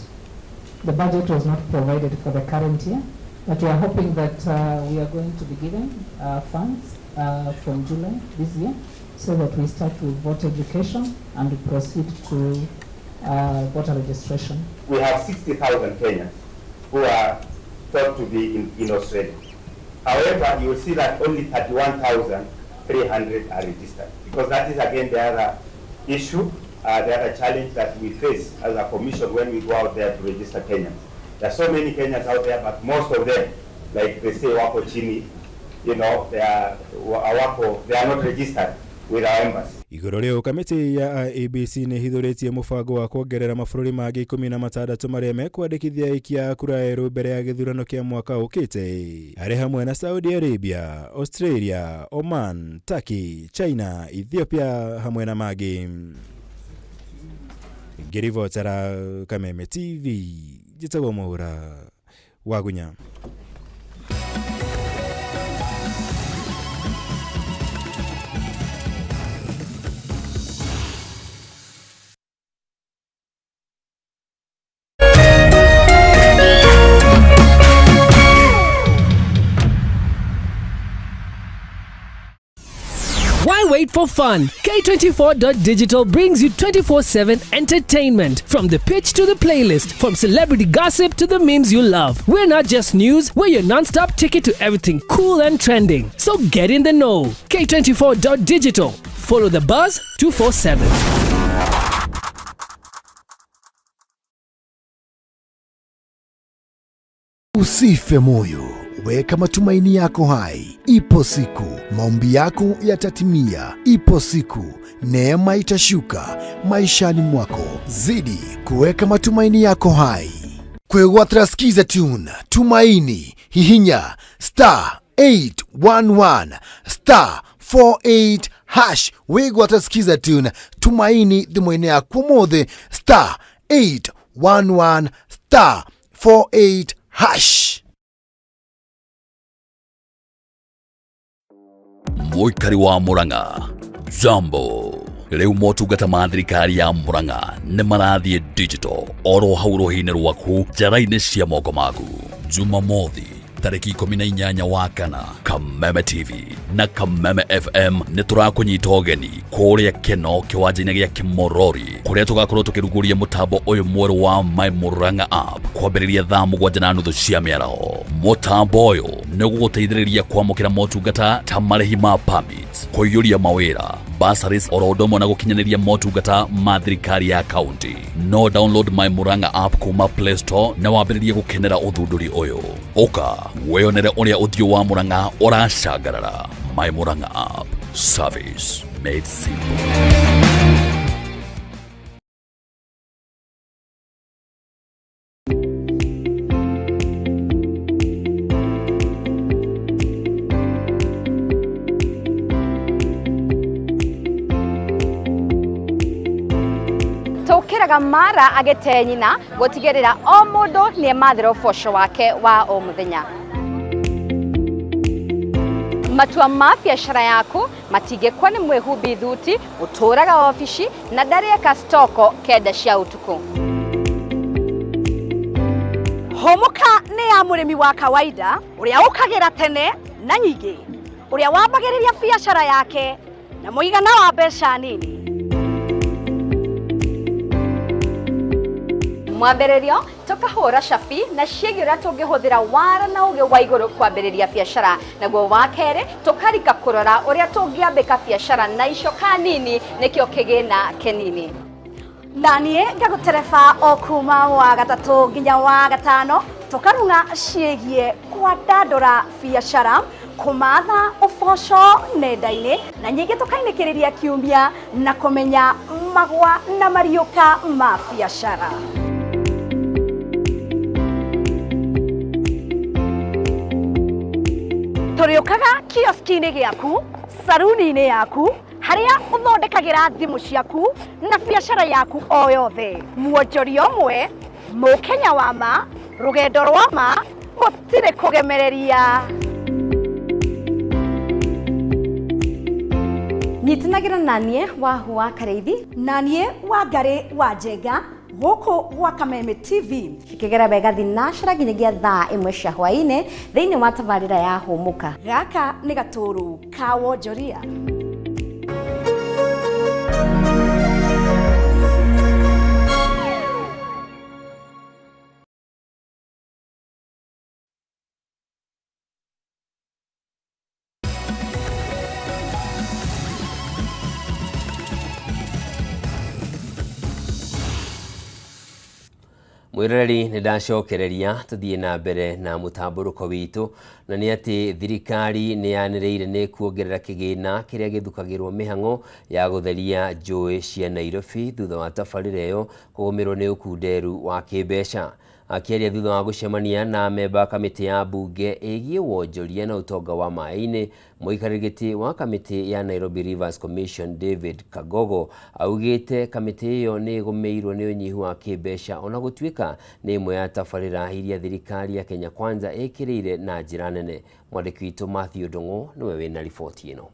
The budget was not provided for the current year. But we are hoping that we are going to be given funds from July this year, so that we start with voter education and we proceed to voter registration. We have 60,000 Kenyans who are thought to be in Australia. However, you will see that only 31,300 are registered, because that is again the other issue, the other challenge that we face as a commission when we go out there to register Kenyans. There are so many Kenyans out there, but most of them, like they say, wako chini, you know, they are not registered with our embassy. Iguru ria kamiti ya IEBC ni hithũrĩtie mũbango wa kuongerera mabũrũri mangĩ 16 maria mekwandĩkithia aikia kura erũ mbere ya gĩthurano kĩa mwaka ũkĩte. Arĩ hamwe na Saudi Arabia, Australia, Oman, Turkey, China, Ethiopia hamwe na mangĩ. Ngĩribotera Kameme TV. Jitagwo Mwaura Wagunya. Why wait for fun? K24.digital brings you 24/7 entertainment. From the pitch to the playlist, from celebrity gossip to the memes you love. We're not just news, we're your non-stop ticket to everything cool and trending. So get in the know. K24.digital. Follow the buzz 247. Usife moyo, weka matumaini yako hai. Ipo siku maombi yako yatatimia. Ipo siku neema itashuka maishani mwako. Zidi kuweka matumaini yako hai. Kwegwatira skiza tune tumaini hihinya *811 *48# wegwatira skiza tune tumaini thimũ-inĩ yaku mothe *811 *48#. Muikari wa Murang'a Jambo. Riu motungata ma thirikari ya Murang'a nĩ marathiĩ digital oro hau rũhĩ-inĩ rwaku njara-inĩ cia moko maku. Jumamothi tarĩki 18 wa kana, Kameme TV na Kameme FM nĩ tũrakũnyita ũgeni kũrĩa Keno kĩwanja-inĩ gĩa Kimorori, kũrĩa tũgakorwo tũkĩrugũria mũtambo ũyũ mwerũ wa My Murang'a app kwambĩrĩria thaa 7:30 cia mĩaraho. Mũtambo ũyũ nĩ ũgũgũteithĩrĩria kwamũkĩra motungata ta marĩhi ma permits, Service, kũiyũria mawĩra, bursaries oro ũndũ ũmwe na gũkinyanĩria motungata ma thirikari ya kaunti. No download My Murang'a app kuma Play Store na wambĩrĩrie gũkenera ũthundũri ũyũ. Ũka wĩyonere ũrĩa ũthiũ wa Murang'a ũracangarara. My Murang'a app. Service made simple. Tukiraga mara agete nyina gutigirira o mundu ni mathira uboco wake wa o muthenya. Matua ma biacara yaku matigekwa ni mwihumbi thuti uturaga ofici na ndareka stoko kenda cia utuku. Homuka ni ya murimi wa kawaida uria ukagira tene na nyingi, uria wambagiriria biacara yake na muigana wa mbeca nini. Mwambĩrĩrio tukahũra cabi na ciĩgiĩ ũrĩa tũngĩhũthĩra wara na ũgĩ wa igũrũ kwambĩrĩria biacara, naguo wa kerĩ tukarika kũrora ũrĩa tũngĩambĩka biacara na icoka nini nĩkĩo kĩgĩna kĩnini. Na niĩ ngagũtereba o kuma wa gatatũ nginya wa gatano tukarunga ciĩgiĩ kwandandũra biacara, kumatha uboco nenda-inĩ na nyingĩ tukainĩkĩrĩria kiumia na kũmenya magwa na mariũka ma biacara. Turiukaga kioski-inĩ gĩaku, saruni-inĩ yaku, harĩa ũthondekagira thimũ ciaku na biacara yaku o yothe. Muonjoria ũmwe, mũkenya wa ma, rũgendo rwa ma, gũtirĩ kũgemereria. Nyitanagira nanie wa Hua Kareithi, nanie wa Ngari wa Njenga, gũkũ gwa Kameme TV ikigera wega thinashara nginyagia thaa imwe cia hwainĩ thĩinĩ wa tabarĩra ya Hũmuka. Gaka nĩ gatũrũ ka wonjoria. Mwiroreri nĩ ndacokereria tuthie na mbere na mũtamburuko witũ, na nĩ atĩ thirikari nĩ yanĩrĩire nĩ kuongerera kĩgĩna kĩrĩa gĩthukagĩrwo mĩhang'o ya gũtheria njũĩ cia Nairobi thutha wa tabarĩra ĩyo kũgũmĩrwo nĩ ũkunderu wa kĩmbeca. Akĩaria thutha wa gũcemania na memba kamĩtĩ ya mbunge ĩgiĩ wonjoria na ũtonga wa maĩ-inĩ, mũikarĩri gĩtĩ wa kamĩtĩ ya Nairobi Rivers Commission David Kagogo augĩte kamĩtĩ ĩyo nĩ ĩgũmĩirwo nĩ ũnyihu wa kĩmbeca ona gũtuĩka nĩ ĩmwe ya tabarĩra iria thirikari ya Kenya Kwanza ĩkĩrĩire na njĩra nene. Mwandĩki witũ Matthew Ndung'u nĩwe wĩna riboti ĩno.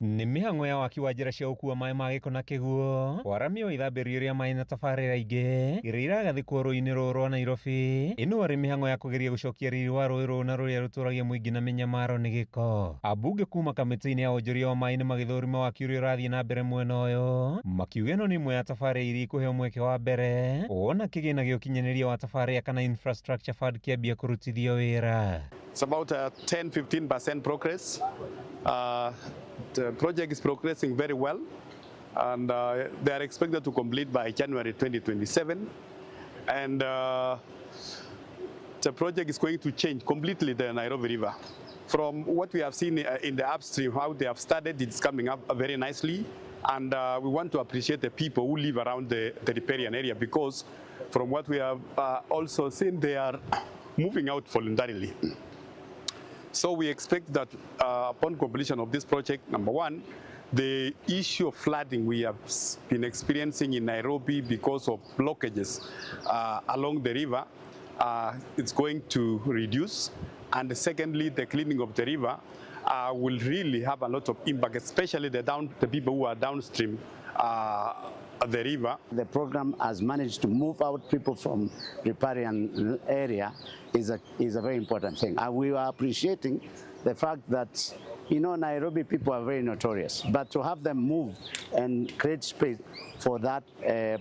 Nĩ mĩhang'o ya waki wa njĩra cia gũkua maĩ ma gĩko na kĩguo, waramio ithambirio rĩa maĩ na tabarĩra ingĩ iria iragathĩkwo rũĩ-inĩ rũrũ rwa Nairobi. Ĩno arĩ mĩhang'o ya kũgeria gũcokia riri wa rũĩ rũu na rũrĩa rũtũragia mũingĩ na mĩnyamaro nĩ gĩko. Ambunge kuma kamĩtĩ-inĩ ya wonjoria wa maĩ nĩ magĩthũrima waki ũrĩa ũrathiĩ na mbere mwena ũyũ, makiuga ĩno nĩ imwe ya tabarĩra iria ikũheo mweke wa mbere wona kĩgĩna gĩa ũkinyanĩria wa tabarĩra kana infrastructure fund kĩambia kũrutithio wĩra. It's about 10-15% progress. The project is progressing very well, and they are expected to complete by January 2027. And the project is going to change completely the Nairobi River. From what we have seen in the upstream, how they have started, it's coming up very nicely. And we want to appreciate the people who live around the riparian area, because from what we have also seen, they are moving out voluntarily. So we expect that upon completion of this project, number one, the issue of flooding we have been experiencing in Nairobi because of blockages along the river, it's going to reduce. And secondly, the cleaning of the river will really have a lot of impact, especially the people who are downstream the river. The program has managed to move out people from riparian area is a very important thing. And we are appreciating the fact that You know, Nairobi people are very notorious, but to have them move and create space for that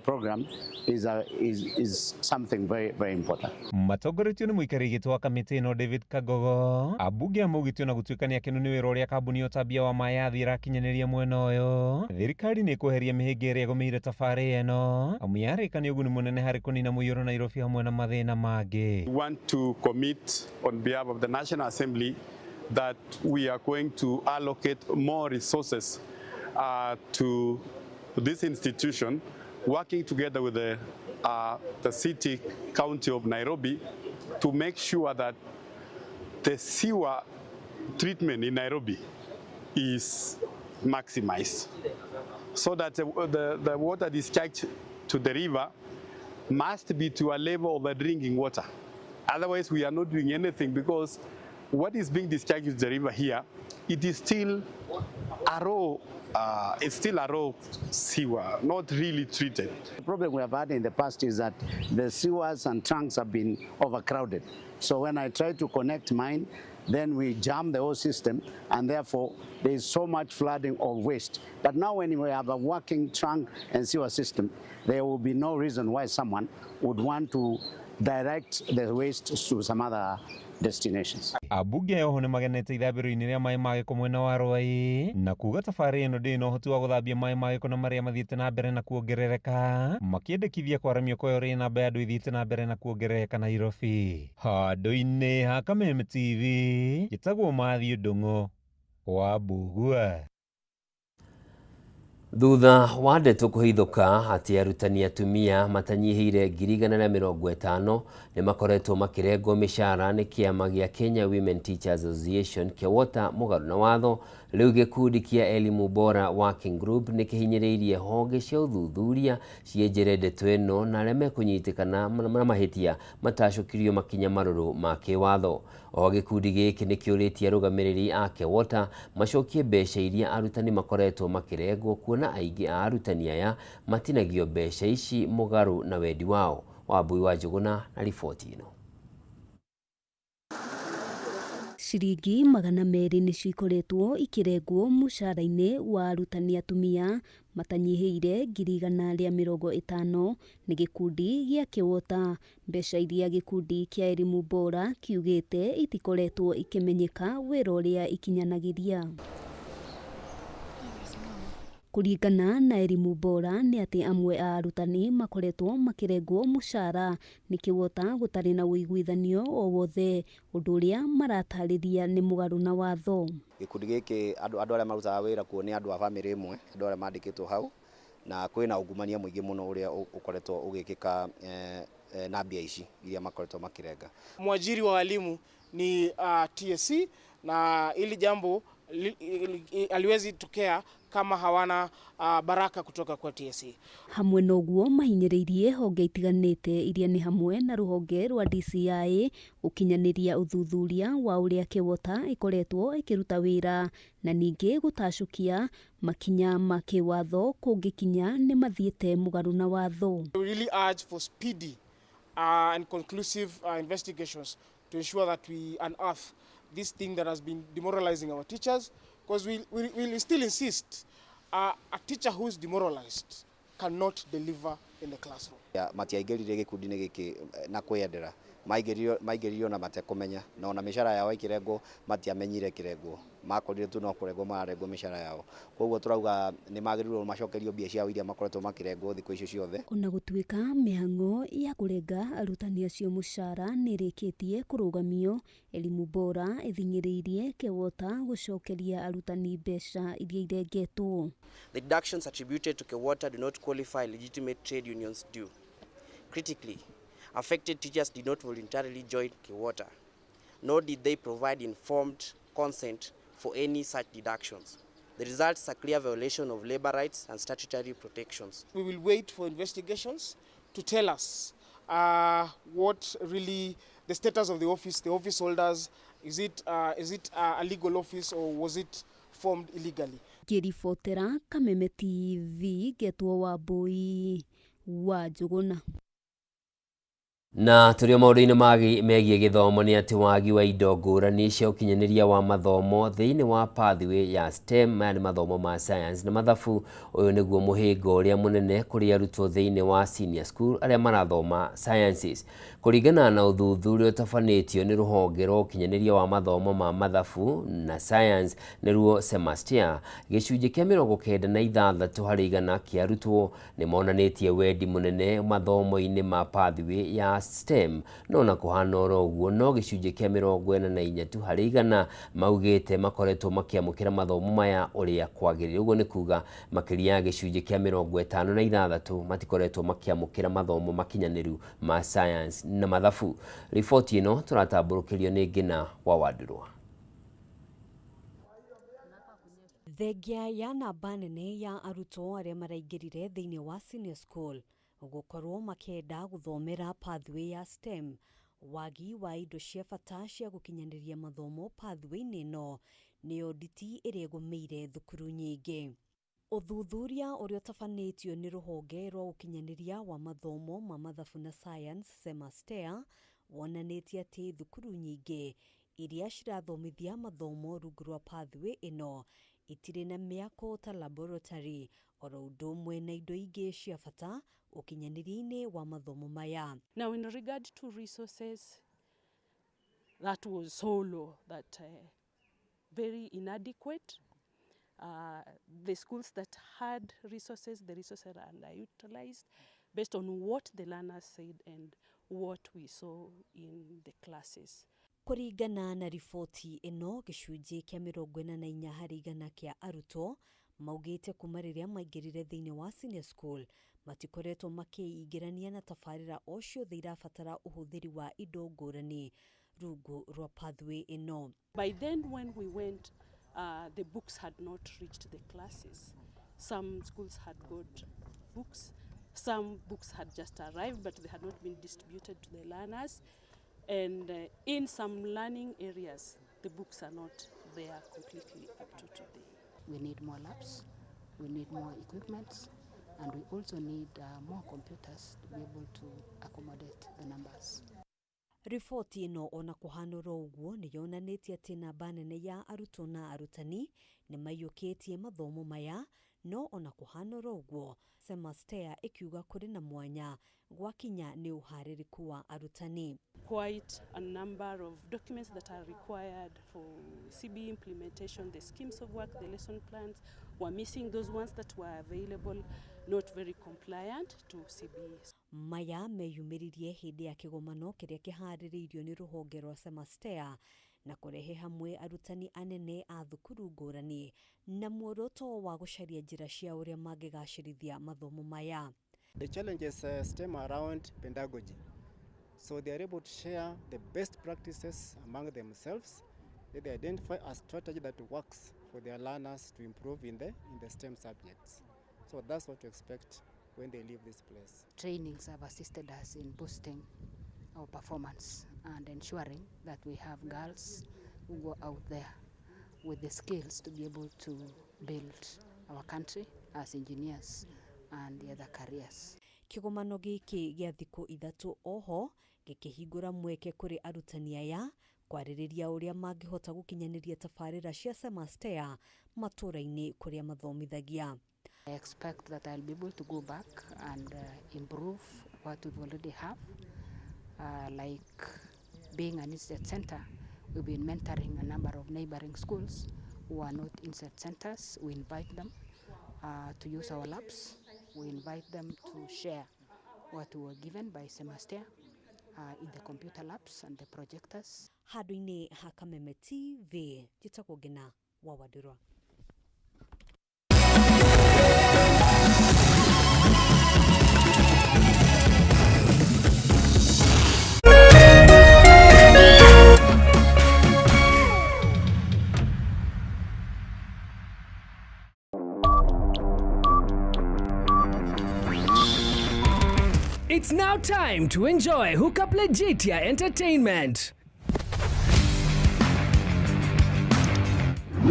program is something very, very important. Matongoretio nĩ mũikarĩri gĩtĩ wa kamĩtĩ ĩno David Kagogo, ambunge amaugĩtio na gũtuĩka nĩ akenu nĩ wĩra ũrĩa kambuni ya ũtambia wa maĩ yathi ĩrakinyanĩria mwena ũyũ. Thirikari nĩ ĩkweheria mĩhĩnga ĩrĩa ĩgũmĩire thabarĩ ĩno, amu yarĩkania ũguni mũnene harĩ kũnina mũiyũro Nairobi hamwe na mathĩna mangĩ. We want to commit on behalf of the National Assembly that we are going to allocate more resources to this institution, working together with the city county of Nairobi to make sure that the sewer treatment in Nairobi is maximized, so that the water discharged to the river must be to a level of the drinking water. Otherwise, we are not doing anything, because what is being discharged to the river here, it is still a raw sewer, not really treated. The problem we have had in the past is that the sewers and trunks have been overcrowded. So when I try to connect mine, then we jam the whole system, and therefore there is so much flooding of waste. But now when we have a working trunk and sewer system, there will be no reason why someone would want to direct the waste to some other destinations. Ambunge oho nĩ magenete ithabĩro-inĩ rĩa maĩ ma gĩko mwena wa Rwai na kuga tabarĩ ĩno ndĩrĩ na ũhoti wa gũthambia maĩ ma gĩko na marĩa mathiĩte na mbere na kuongerereka, makĩendekithia kwaramio kwayo rĩ namba ya andũ ithiĩte na mbere na kuongerereka Nairobi. Handũ-inĩ ha Kameme TV gĩtagwo Mathiũ Ndũng'ũ wa Mbugua. Thutha wa ndeto kũhithũka atĩ arutani atumia matanyihĩire 150 nĩ makoretwo makĩrengwo mĩcara nĩ kĩama gĩa Kenya Women Teachers Association KEWOTA mũgarũ na watho, rĩu gĩkundi kĩa Elimu Bora Working Group nĩ kĩhinyĩrĩirie honge cia ũthuthuria cienjere ndeto ĩno na arĩa mekũnyitĩkana na mahĩtia matacũkirio makinya marũrũ ma kĩwatho. O gĩkundi gĩkĩ nĩ kĩũrĩtie arũgamĩrĩri a KEWOTA macokie mbeca iria arutani makoretwo makĩrengwo, kuona aingĩ a arutani aya matinagio mbeca ici mũgarũ na wendi wao. Wambui wa Njũgũna na riboti ĩno. Ciringi 200 nĩ cikoretwo ikĩrengwo mũcara-inĩ wa arutani atumia matanyihĩire 150 nĩ gĩkundi gĩa KEWOTA. Mbeca iria gĩkundi kĩa Elimu Bora kiugĩte itikoretwo ikĩmenyeka wĩra ũrĩa ikinyanagĩria. Kũringana na Elimu Bora nĩ atĩ amwe a arutani makoretwo makĩrengwo mũcara nĩ KEWOTA gũtarĩ na ũiguithanio o wothe, ũndũ ũrĩa maratarĩria nĩ mũgarũ na watho. Gĩkundi gĩkĩ andũ arĩa marutaga wĩra kuo nĩ andũ a bamĩrĩ ĩmwe, andũ arĩa mandĩkĩtwo hau, na kwĩna ungumania mũingĩ mũno ũrĩa ũkoretwo ũgĩkĩka na mbia ici iria makoretwo makĩrenga. Mwajiri wa walimu ni TSC, na ili jambo aliwezi tokea kama hawana baraka kutoka kwa TSC. Hamwe noguo mahinyĩrĩirie honge itiganĩte iria nĩ hamwe na rũhonge rwa DCI ũkinyanĩria ũthuthuria wa ũrĩa KEWOTA ĩkoretwo ĩkĩruta wĩra, na ningĩ gũtacũkia makinya ma kĩwatho kũngĩkinya nĩ mathiĩte mũgarũ na watho. We really urge for speedy and conclusive investigations to ensure that we unearth this thing that has been demoralizing our teachers, because we still insist a teacher who is demoralized cannot deliver in the classroom. Matiaingĩrire gĩkundi-inĩ gĩkĩ na kwĩyendera, maingĩririo na matekũmenya, na ona mĩcara yao ĩkĩrengwo matiamenyire kĩrengwo, makorire tu no kũrengwo marengwo mĩcara yao. Koguo tũrauga nĩ magĩrĩirwo macokerio mbia ciao iria makoretwo makĩrengwo thikũ icio ciothe. Ona gũtuĩka mĩhang'o ya kũrenga arutani acio mũcara nĩ ĩrĩkĩtie kũrũgamio, Elimu Bora ĩthinyĩrĩirie KEWOTA gũcokeria arutani mbeca iria irengetwo. The deductions attributed to KEWOTA do not qualify legitimate trade unions due. Critically, affected teachers did not voluntarily join KEWOTA, nor did they provide informed consent for any such deductions. The result is a clear violation of labor rights and statutory protections. We will wait for investigations to tell us what really the status of the office holders. Is it a legal office or was it formed illegally? Ngĩribotera Kameme TV, Getwo Wambui wa Njũgũna. Na turio maundu-ini megie githomo ni ati wagi wa indo ngurani cia ukinyaniria wa mathomo thiini wa pathway ya STEM maya ni mathomo ma science na mathabu. Uyu niguo muhingo uria munene kuri arutwo thiini wa senior school aria marathoma sciences. Kuringana na uthuthuria utafanitio ni ruhonge rwa ukinyaniria wa mathomo ma mathabu na science niruo semester, gicunji kia 96 hari igana kia arutwo ni monanitie wendi munene mathomo-ini ma pathway ya STEM, no na kuhana uguo no gicunji kia 44 hari igana maugite makoretwo makiamukira mathomo maya uria kwagirire. Uguo ni kuga makiria ya gicunji kia 56 matikoretwo makiamukira mathomo makinyaniru ma science na mathabu. Riboti ino turatamburukirio ni Ngina wa Wadurwa. Thengia ya namba nene ya arutwo aria maraingirire thiini wa senior school gukorwo makienda guthomera pathway ya STEM, wagi wa indo cia bata cia gukinyaniria mathomo pathway-ini ino niyo nditi iria igumiire thukuru nyingi. Uthuthuria uria utafanitio ni ruhonge rwa ukinyaniria wa mathomo ma mathabu na science semester wonanitie ati thukuru nyingi iria cirathomithia mathomo rungu rwa pathway ino itire na miako ta laboratory oro undu umwe na indo ingi cia bata ukinyaniria-ini wa mathomo maya. Now in regard to resources, that was so low, that very inadequate. The schools that had resources, the resources are underutilized based on what the learners said and what we saw in the classes. Kuringana na riboti ino, gicunji kia 44 hari igana kia arutwo maugite kuma riria maingirire thiini wa senior school matikoretwo makiingirania na tabarira o ciothe irabatara uhuthiri wa indo ngurani rungu rwa pathway ino. By then when we went, the books had not reached the classes. Some schools had got books, some books had just arrived but they had not been distributed to the learners, and in some learning areas the books are not there completely up to today. We need more labs, we need more equipment, and we also need more computers to be able to accommodate the numbers. Riboti ino ona kuhanura uguo ni yonanitie ati namba nene ya arutwo na arutani ni maiyukitie mathomo maya, no ona kuhanura uguo semester ikiuga kuri na mwanya gwakinya ni uhaririku wa arutani. Quite a number of documents that are required for CBE implementation, the schemes of work, the lesson plans were missing. Those ones that were available not very compliant to CBE. Maya meyumiririe hindi ya kigomano kiria kihaririirio ni ruhonge rwa semester na kurehe hamwe arutani anene a thukuru ngurani na muoroto wa gucaria njira cia uria mangigacirithia mathomo maya. The challenges stem around pedagogy. So they are able to share the best practices among themselves. They identify a strategy that works for their learners to improve in the STEM subjects. So that's what to expect when they leave this place. Trainings have assisted us in boosting our performance and ensuring that we have girls who go out there with the skills to be able to build our country as engineers and the other careers. Kigomano giki gia thiku ithatu oho gikihingura mweke kuri arutani aya kwaririria uria mangihota gukinyaniria tabarira cia semester matura-ini kuria mathomithagia. I expect that I'll be able to go back and improve what we already have, like being an inset center. We've been mentoring a number of neighboring schools who are not inset centers. We invite them to use our labs. We invite them to share what we were given by semester in the computer labs and the projectors. Haduini Hakameme TV, jitako Ngina wa Wadurwa. It's now time to enjoy Hookup Legitia Entertainment.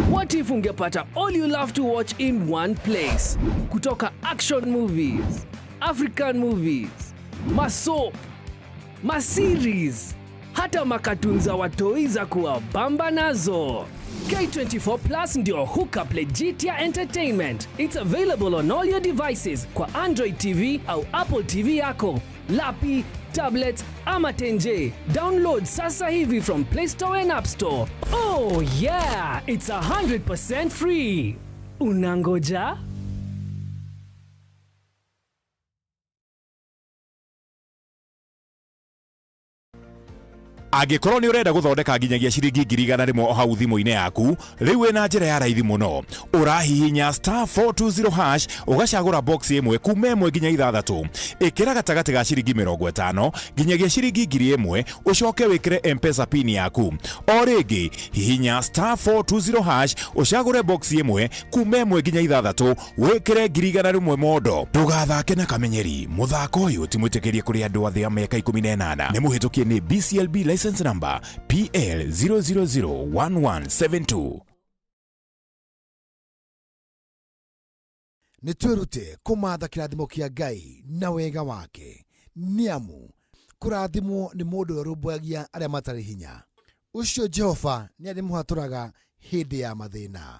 What if ungepata all you love to watch in one place? Kutoka action movies, African movies, masoap, maseries, hata makatunza watoi za kuwabamba nazo. K24 Plus ndio hookup legit ya entertainment. It's available on all your devices kwa Android TV au Apple TV yako, lapi, tablet ama tenje. Download sasa hivi from Play Store and App Store. Oh yeah, it's 100% free. Unangoja? Angĩkorwo nĩ ũrenda gũthondeka nginyagia ciringi 100,000 o hau thimũ-inĩ yaku, rĩu wĩna njĩra ya raithi mũno. Ũrahihinya *420# ũgacagũra box ĩmwe kuma 1 nginya 6. Ĩkĩra gatagatĩ ga ciringi 50 nginyagia ciringi 1,000, ũcoke wĩkĩre M-Pesa pin yaku. O rĩngĩ, hihinya *420# ũcagũre box ĩmwe kuma 1 nginya 6, wĩkĩre 100,000 modo. Ndũgathake na kamenyeri. Mũthako ũyũ ti mwĩtĩkĩrie kũrĩ andũ a thĩ ya mĩaka 18. Nĩ mũhĩtũkie nĩ BCLB license number PL0001172. Nĩ twĩrute kũmatha kĩrathimo kĩa Ngai na wega wake, nĩamu kũrathimwo nĩ mũndũ ũrũmbũyagia arĩa matarĩ hinya. Ũcio Jehova nĩ arĩmũhatũraga hĩndĩ ya mathĩna.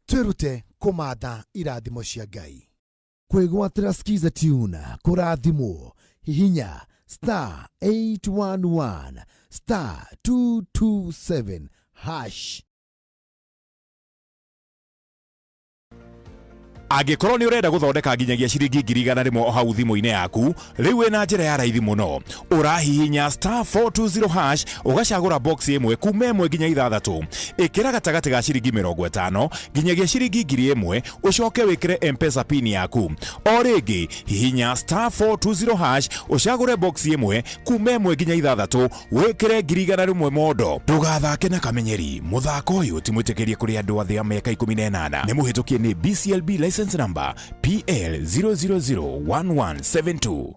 Twĩrute kũmatha irathimo cia Ngai. Kwĩgwatĩra skiza tune kũrathimwo, hihinya *811 *227#. Angĩkorwo nĩ ũrenda gũthondeka nginyagia ciringi 100,000 o hau thimũ-inĩ yaku, rĩu wĩna njĩra ya raithi mũno. Ũrahihinya *420# ũgacagũra box ĩmwe kuma 1 nginya 6. Ĩkĩra gatagatĩ ga ciringi 50 nginyagia ciringi 1,000, ũcoke wĩkĩre M-Pesa pin yaku. O rĩngĩ, hihinya *420# ũcagũre box ĩmwe kuma 1 nginya 6, wĩkĩre 100,000 modo. Ndũgathake na kamenyeri. Mũthako ũyũ ti mwĩtĩkĩrie kũrĩ andũ a thĩ ya mĩaka 18. Nĩ mũhĩtũkie nĩ BCLB license number PL0001172.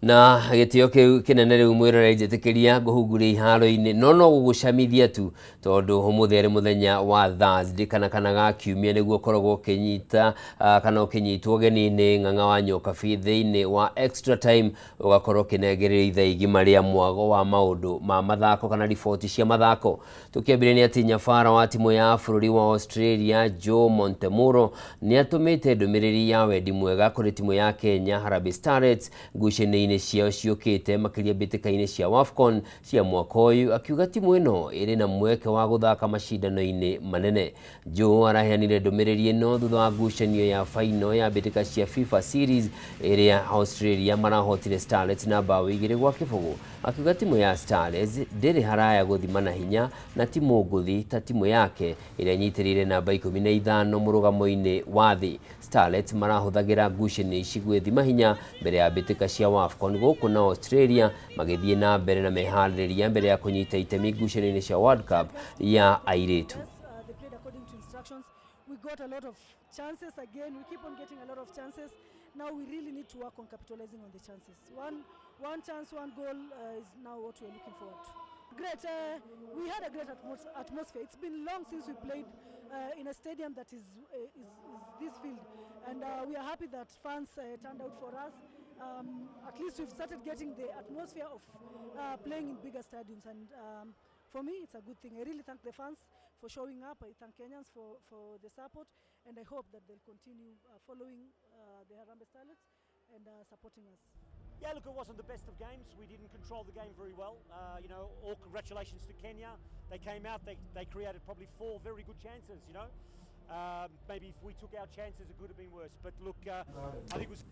na gĩtĩo kĩu kĩnene rĩu mwĩrore njĩtĩkĩria ngũhunguria iharo-inĩ no gũgũcamithia tu tondũ ũmũthĩ arĩ mũthenya wa Thursday kana ga kiumia nĩguo ũkoragwo ũkĩnyita kana ũkĩnyitwo ũgeni-inĩ Ng'ang'a wa Nyokabi thĩinĩ wa Extra Time, ũgakorwo ũkĩnengereria ithaa igima rĩa mwago wa maũndũ ma mathako kana riboti cia mathako. Tũkĩambĩrĩria atĩ nyabara wa timu ya bũrũri wa Australia Joe Montemuro nĩ atũmĩte ndũmĩrĩri ya wendi mwega kũrĩ timu ya Kenya Harambee Starlets ngucanio-inĩ ciao ciũkĩte makĩria mbĩtĩka-inĩ cia WAFCON cia mwaka ũyũ, akiuga timu ĩno ĩrĩ na mweke wa gũthaka macindano-inĩ manene. Joe araheanire ndũmĩrĩri ĩno thutha wa ngucanio ya final ya mbĩtĩka cia FIFA Series ĩrĩa Australia marahotire Starlets na bao 2-0, akiuga timu ya Starlets ndĩrĩ haraya gũthima na hinya na timu ngũthi ta timu yake ĩrĩa nyitĩrĩire namba 15 mũrũgamo-inĩ wa thĩ. Starlets marahũthagĩra ngucanio ici gwĩthima hinya mbere ya mbĩtĩka cia WAFCON gũkũ na Australia magĩthiĩ na mbere na meharĩrĩria mbere ya kũnyita itemi ngucanio-inĩ cia World Cup ya airĩtu. We got a lot of chances again. We keep on getting a lot of chances. Now we really need to work on capitalizing on the chances. One chance, one goal is now what we're looking forward to. Great. We had a great atmosphere. It's been long since we played in a stadium that is this field, and we are happy that fans turned out for us. At least we've started getting the atmosphere of playing in bigger stadiums, and for me it's a good thing. I really thank the fans for showing up. I thank Kenyans for the support, and I hope that they'll continue following the Harambee Starlets and supporting us. Yeah, look, it wasn't the best of games. We didn't control the game very well. All congratulations to Kenya. They came out, they created probably 4 very good chances, Maybe if we took our chances, it could have been worse. But look, I think it was...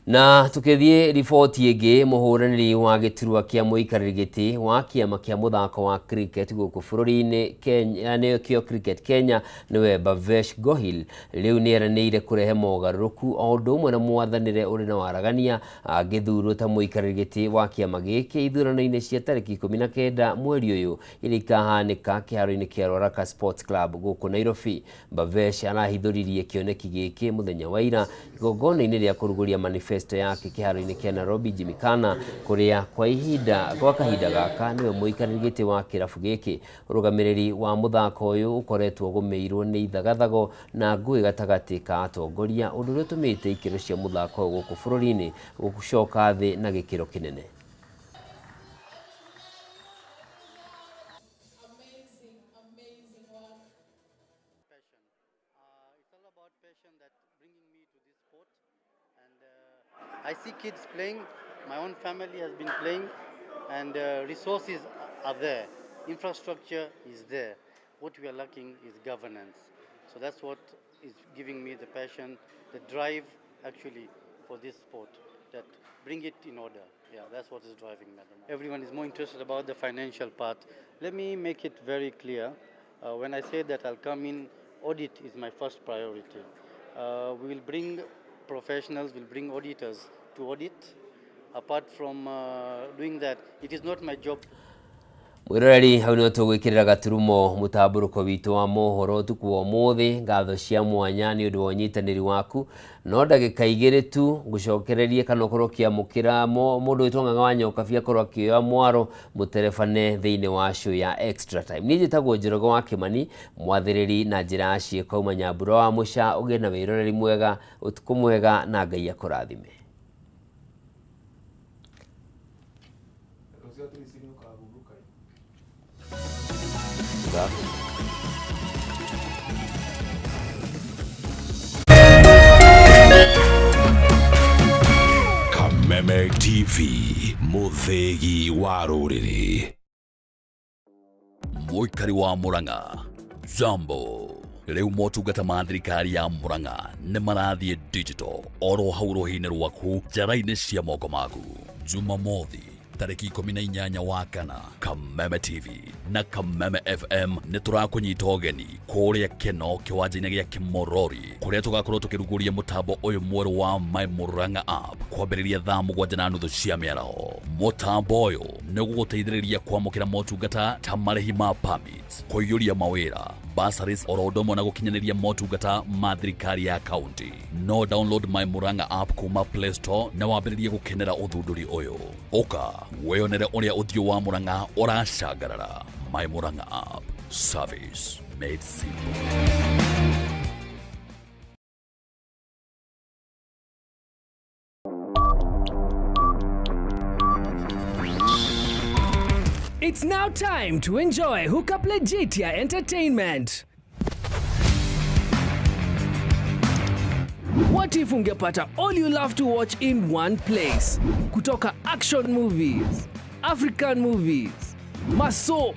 Na tukithie riboti ingi muhuraniri wa giturwa kia muikariri giti wa kiama kia muthako wa cricket guku bururi-ini Kenya nikio Cricket Kenya niwe Bhavesh Gohil riu nieranire kurehe mogaruruku o undu umwe na mwathanire uri na waragania agithurwo ta muikariri giti wa kiama giki ithurano-ini cia tariki 19 mweri uyu iri ikahanika kiharo-ini kia Ruaraka Sports Club guku Nairobi. Bhavesh arahithuririe kioneki giki muthenya wa ira igongona-ini ria kuruguria manifesto yake kiharo-ini kia Nairobi Jimikana kuria kwa kahinda gaka niwe muikariri giti wa kirabu giki. Urugamiriri wa muthako uyu ukoretwo gumeirwo ni ithagathago na ngui gatagati ka atongoria undu uria utumite ikiro cia muthako guku bururi-ini gucoka thi na gikiro kinene. I see kids playing, my own family has been playing, and resources are there, infrastructure is there. What we are lacking is governance. So that's what is giving me the passion, the drive actually for this sport, that bring it in order. Yeah, that's what is driving me. Everyone is more interested about the financial part. Let me make it very clear. When I say that I'll come in, audit is my first priority. We will bring professionals, will bring auditors to audit. Apart from doing that, it is not my job. Mwiroreri hau no tugwikirira gaturumo mutamburuko witu wa mohoro tuku wa muthi ngatho cia mwanya ni undu wa unyitaniri waku no ndagika igiri tu gucokererie kana korwo kiamukira mundu witong'ang'a wa Nyokabia korwo akioya mwaro muterebane thiini wa show ya Extra Time. Ni njitagwo Njoroge wa Kimani mwathiriri na njira ya ciiko uma Nyambura wa Musha ugie na wiroreri mwega utuku mwega na Ngai akurathime. Kameme TV muthegi wa ruriri muikari wa Murang'a Jambo riu motungata ma thirikari ya Murang'a ni marathie digital oro hau ruhi-ini rwaku njara-ini cia moko maku Jumamothi tariki 18 wa kana Kameme TV na Kameme FM ni turakunyita ugeni kuria kino kiwanja-ini gia Kimorori kuria tugakorwo tukiruguria mutambo uyu mweru wa My Murang'a app kwambiriria thaa 7:30 cia miaraho. Mutambo uyu ni guguteithiriria kwamukira motungata ta marihi ma permits, kuiyuria mawira, bursaries oro ndomo na gukinyaniria motungata ma thirikari ya county. No download My Murang'a app kuma Play Store na wambiririe gukenera uthunduri uyu. Oka weyonere uria uthio wa Murang'a uracangarara. My Murang'a app, service made simple. It's now time to enjoy Hookup Legitia Entertainment. What if ungepata all you love to watch in one place? Kutoka action movies, African movies, masoap,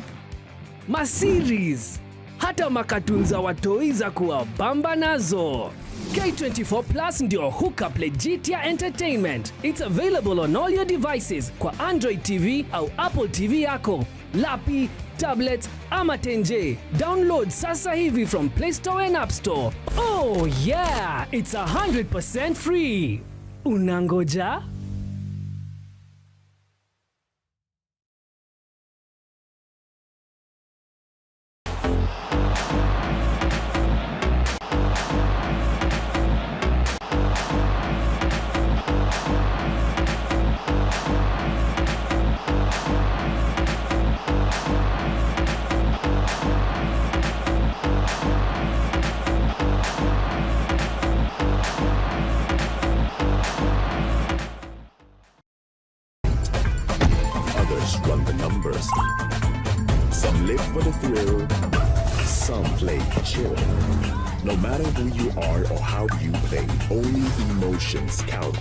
maseries, hata makatuni za watoi za kuwabamba nazo. K24 Plus ndio Hookup Legitia Entertainment. It's available on all your devices kwa Android TV au Apple TV yako, lapi, tablet ama tenje. Download sasa hivi from Play Store and App Store. Oh yeah, it's 100% free. Unangoja? Others run the numbers. Some live for the thrill. Some play chill. No matter who you are or how you play, only emotions count.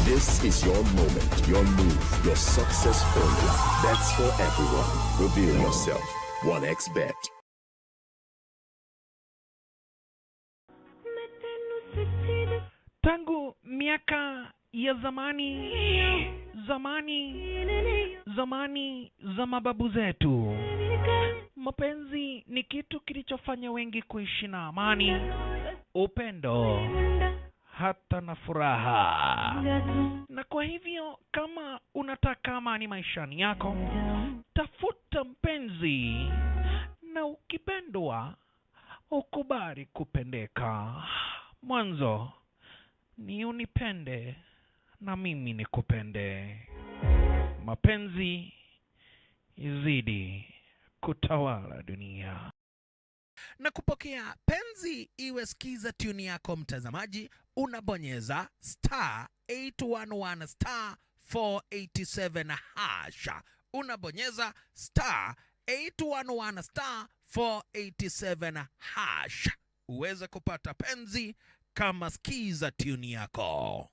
This is your moment, your move, your success formula. Bets for everyone. Reveal yourself. 1xBet. Tangu miaka ya zamani za mababu zetu. Mapenzi ni kitu kilichofanya wengi kuishi na amani, upendo, hata na furaha. Na kwa hivyo kama unataka amani maishani yako, tafuta mpenzi, na ukipendwa ukubali kupendeka. Mwanzo ni unipende na mimi nikupende. Mapenzi izidi kutawala dunia. Na kupokea penzi iwe skiza tune yako mtazamaji, unabonyeza *811 *487 hasha. Unabonyeza *811 *487 hasha uweze kupata penzi kama skiza tune yako.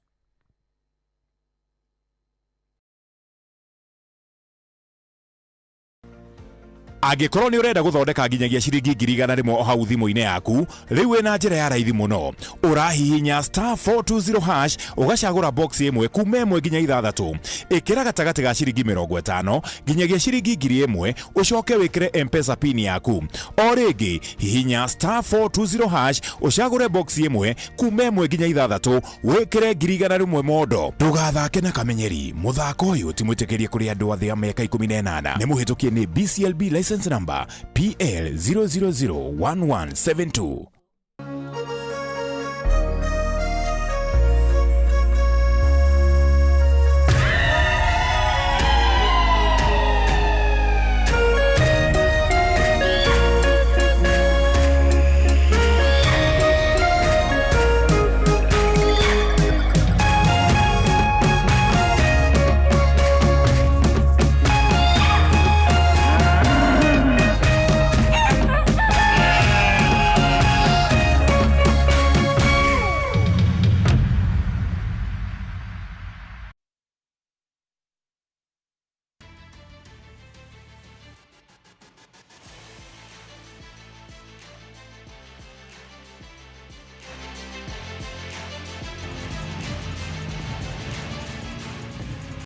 Angĩkorwo nĩ ũrenda gũthondeka nginyagia ciringi 100,000 hau thimũ-inĩ yaku, rĩu wĩna njĩra ya raithi mũno. Ũrahihinya *420# ũgacagũra box ĩmwe kuma 1 nginya 6. Ĩkĩra gatagatĩ ga ciringi 50 nginyagia ciringi 1,000, ũcoke wĩkĩre M-Pesa pin yaku. O rĩngĩ hihinya *420# ũcagũre box ĩmwe kuma 1 nginya 6, wĩkĩre 100,000 modo. Ndũgathake na kamenyeri, mũthako ũyũ ti mwĩtĩkĩrie kũrĩ andũ athĩ a mĩaka 18. Nĩ mũhĩtũkie nĩ BCLB license number PL 0001172.